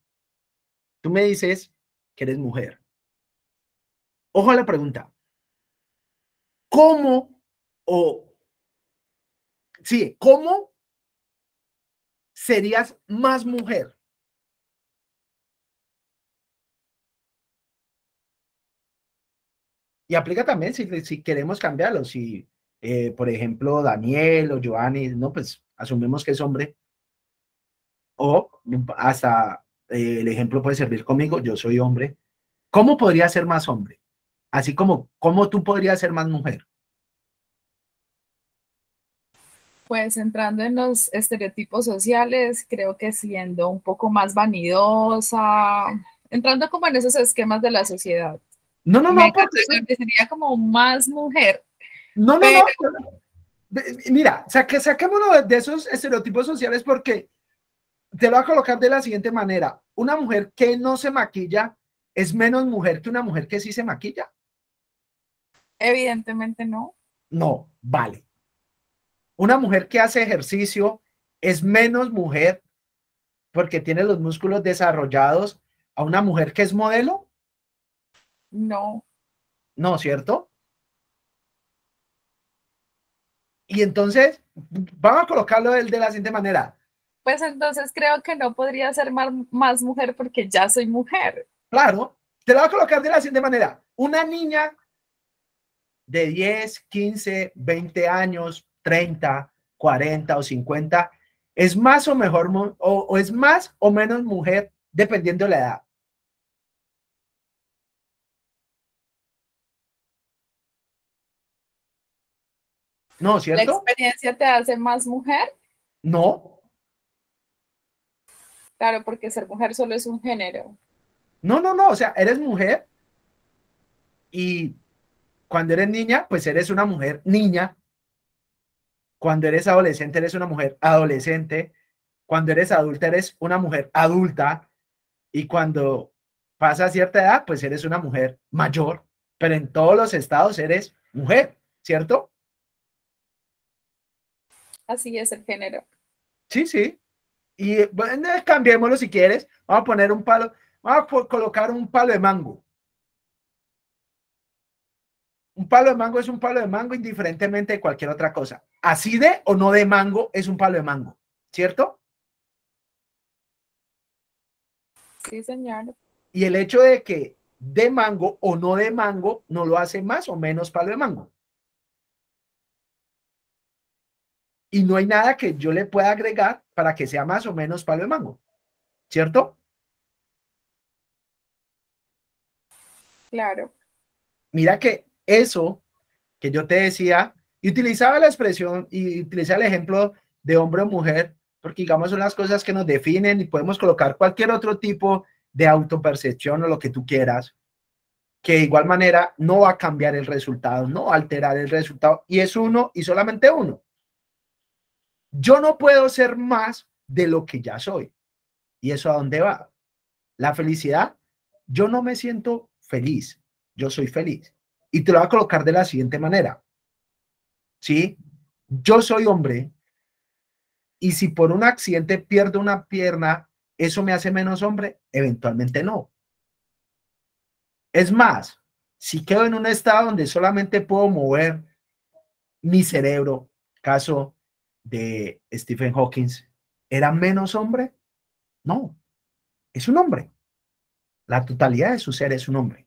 Tú me dices que eres mujer. Ojo a la pregunta. ¿Cómo cómo serías más mujer? Y aplica también si queremos cambiarlo, si, por ejemplo, Daniel o Giovanni, no, pues asumimos que es hombre, o hasta el ejemplo puede servir conmigo, yo soy hombre. ¿Cómo podría ser más hombre? Así como, ¿cómo tú podrías ser más mujer?
Pues entrando en los estereotipos sociales, creo que siendo un poco más vanidosa, entrando como en esos esquemas de la sociedad,
No, no, no, porque
sería como más mujer,
no, no,
pero
no. Mira, saquémonos de esos estereotipos sociales porque te lo voy a colocar de la siguiente manera. Una mujer que no se maquilla es menos mujer que una mujer que sí se maquilla.
evidentemente no.
No, vale. Una mujer que hace ejercicio es menos mujer porque tiene los músculos desarrollados a una mujer que es modelo.
No,
No, ¿cierto? Y entonces, vamos a colocarlo de la siguiente manera.
pues entonces creo que no podría ser más mujer porque ya soy mujer.
Claro, te lo voy a colocar de la siguiente manera. Una niña de 10, 15, 20 años, 30, 40 o 50, es más o mejor o es más o menos mujer dependiendo de la edad. No,
¿La
¿cierto?
experiencia te hace más mujer?
No,
Claro, porque ser mujer solo es un género.
no, no, no. O sea, eres mujer y cuando eres niña, pues eres una mujer niña. Cuando eres adolescente, eres una mujer adolescente. Cuando eres adulta, eres una mujer adulta. Y cuando pasa cierta edad, pues eres una mujer mayor. Pero en todos los estados eres mujer, ¿cierto?
Así es el género.
Sí, sí. Y bueno, cambiémoslo si quieres. Vamos a poner un palo, vamos a colocar un palo de mango. Un palo de mango es un palo de mango indiferentemente de cualquier otra cosa. Así de o no de mango es un palo de mango, ¿cierto?
Sí, señor.
Y el hecho de que de mango o no de mango no lo hace más o menos palo de mango. Y no hay nada que yo le pueda agregar para que sea más o menos palo de mango, ¿cierto?
Claro.
Mira que eso que yo te decía, y utilizaba la expresión y utilizaba el ejemplo de hombre o mujer, porque digamos son las cosas que nos definen y podemos colocar cualquier otro tipo de autopercepción o lo que tú quieras, que de igual manera no va a cambiar el resultado, no va a alterar el resultado, y es uno y solamente uno. Yo no puedo ser más de lo que ya soy. ¿Y eso a dónde va? La felicidad. Yo no me siento feliz, yo soy feliz. Y te lo voy a colocar de la siguiente manera. ¿Sí? Yo soy hombre y si por un accidente pierdo una pierna, ¿eso me hace menos hombre? Eventualmente no. Es más, si quedo en un estado donde solamente puedo mover mi cerebro, caso de Stephen Hawking, ¿era menos hombre? No, es un hombre. La totalidad de su ser es un hombre,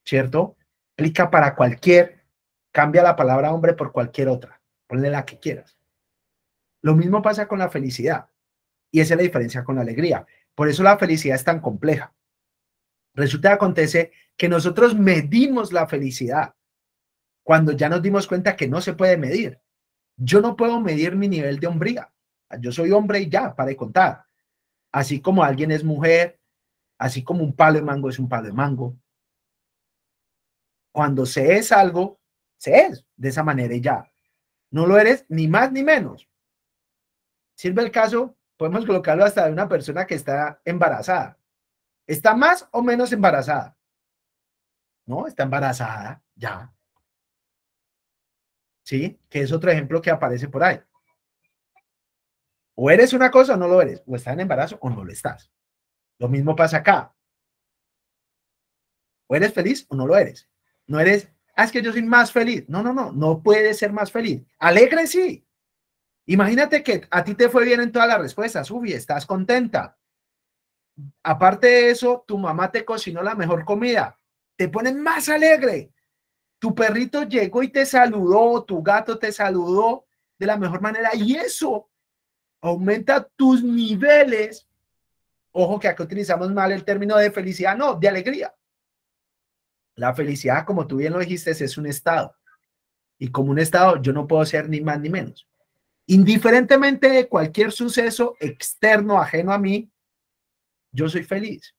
¿cierto? Aplica para cualquier, cambia la palabra hombre por cualquier otra, ponle la que quieras. Lo mismo pasa con la felicidad y esa es la diferencia con la alegría. Por eso la felicidad es tan compleja. Resulta que acontece que nosotros medimos la felicidad cuando ya nos dimos cuenta que no se puede medir. Yo no puedo medir mi nivel de hombría. Yo soy hombre y ya, para de contar. Así como alguien es mujer, así como un palo de mango es un palo de mango. Cuando se es algo, se es de esa manera y ya. No lo eres ni más ni menos. Sirve el caso, podemos colocarlo hasta de una persona que está embarazada. ¿Está más o menos embarazada? No, está embarazada, ya. ¿Sí? Que es otro ejemplo que aparece por ahí. O eres una cosa o no lo eres. O estás en embarazo o no lo estás. Lo mismo pasa acá. O eres feliz o no lo eres. No eres, es que yo soy más feliz. No, no, no, no puedes ser más feliz. Alegre sí. Imagínate que a ti te fue bien en todas las respuestas. Uy, estás contenta. Aparte de eso, tu mamá te cocinó la mejor comida. Te pones más alegre. Tu perrito llegó y te saludó, tu gato te saludó de la mejor manera y eso aumenta tus niveles. Ojo que acá utilizamos mal el término de felicidad, no, de alegría. La felicidad, como tú bien lo dijiste, es un estado. Y como un estado, yo no puedo ser ni más ni menos. Indiferentemente de cualquier suceso externo, ajeno a mí, yo soy feliz.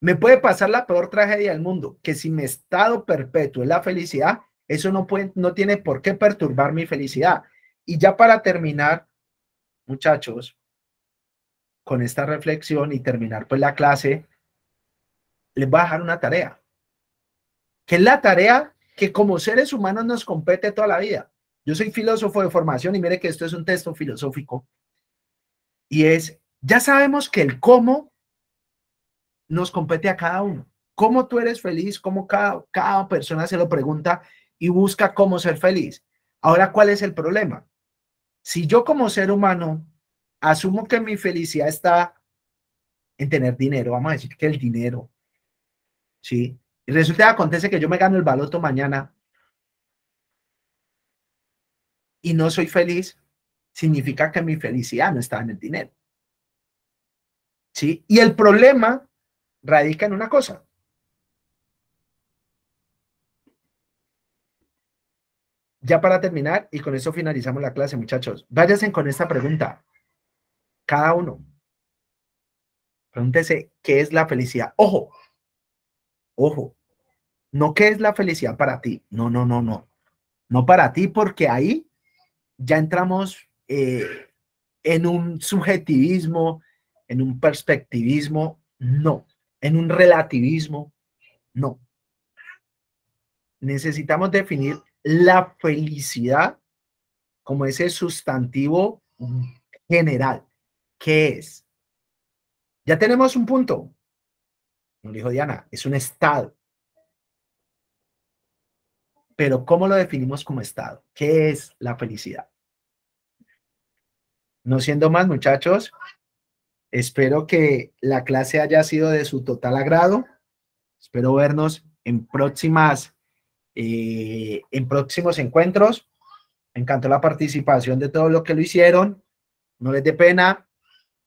Me puede pasar la peor tragedia del mundo, que si mi estado perpetuo es la felicidad, eso no tiene por qué perturbar mi felicidad. Y ya para terminar, muchachos, con esta reflexión y terminar pues la clase, les voy a dejar una tarea, que es la tarea que como seres humanos nos compete toda la vida. Yo soy filósofo de formación y mire que esto es un texto filosófico y ya sabemos que el cómo nos compete a cada uno. Cómo tú eres feliz, cómo cada persona se lo pregunta y busca cómo ser feliz. Ahora, ¿cuál es el problema? Si yo como ser humano asumo que mi felicidad está en tener dinero, vamos a decir que el dinero, ¿sí? Y resulta que acontece que yo me gano el baloto mañana y no soy feliz, significa que mi felicidad no está en el dinero, ¿sí? Y el problema radica en una cosa. Ya para terminar, y con eso finalizamos la clase, muchachos, váyanse con esta pregunta. Cada uno, pregúntese qué es la felicidad. Ojo, ojo, no qué es la felicidad para ti. No, no, no, no. No para ti, porque ahí ya entramos en un subjetivismo, en un perspectivismo, no. En un relativismo, no. Necesitamos definir la felicidad como ese sustantivo general. ¿Qué es? Ya tenemos un punto. Como dijo Diana, es un estado. Pero ¿cómo lo definimos como estado? ¿Qué es la felicidad? No siendo más, muchachos, espero que la clase haya sido de su total agrado. Espero vernos en próximos encuentros. Me encantó la participación de todos los que lo hicieron. No les dé pena.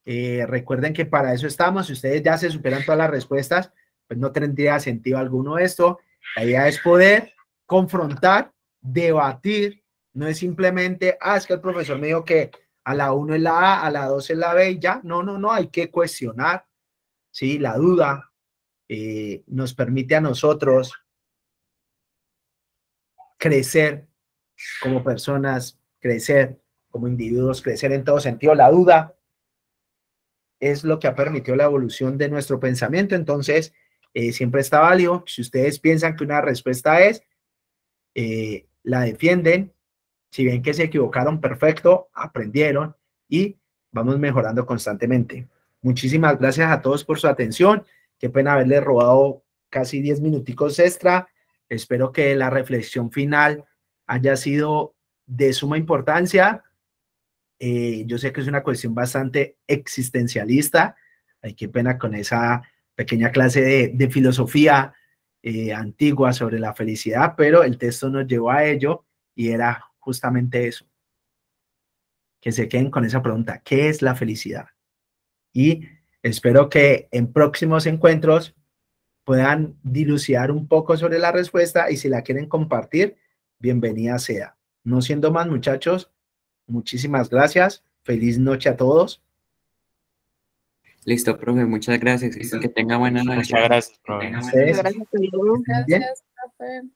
Recuerden que para eso estamos. Si ustedes ya se superan todas las respuestas, pues no tendría sentido alguno esto. La idea es poder confrontar, debatir. No es simplemente, es que el profesor me dijo que a la 1 es la A, a la 2 es la B y ya. No, no, no. Hay que cuestionar. ¿Sí? La duda nos permite a nosotros crecer como personas, crecer como individuos, crecer en todo sentido. La duda es lo que ha permitido la evolución de nuestro pensamiento. Entonces, siempre está válido. Si ustedes piensan que una respuesta es, la defienden. Si ven que se equivocaron, perfecto, aprendieron y vamos mejorando constantemente. Muchísimas gracias a todos por su atención. Qué pena haberles robado casi 10 minuticos extra. Espero que la reflexión final haya sido de suma importancia. Yo sé que es una cuestión bastante existencialista. Ay, qué pena con esa pequeña clase de filosofía antigua sobre la felicidad, pero el texto nos llevó a ello y era justamente eso. Que se queden con esa pregunta, ¿qué es la felicidad? Y espero que en próximos encuentros puedan dilucidar un poco sobre la respuesta y si la quieren compartir, bienvenida sea. No siendo más, muchachos, muchísimas gracias. Feliz noche a todos.
Listo, profe, muchas gracias. Que tenga buena noche.
Muchas gracias, profe.
Ustedes,
Gracias, Pedro.
¿estén bien?
Gracias, profe.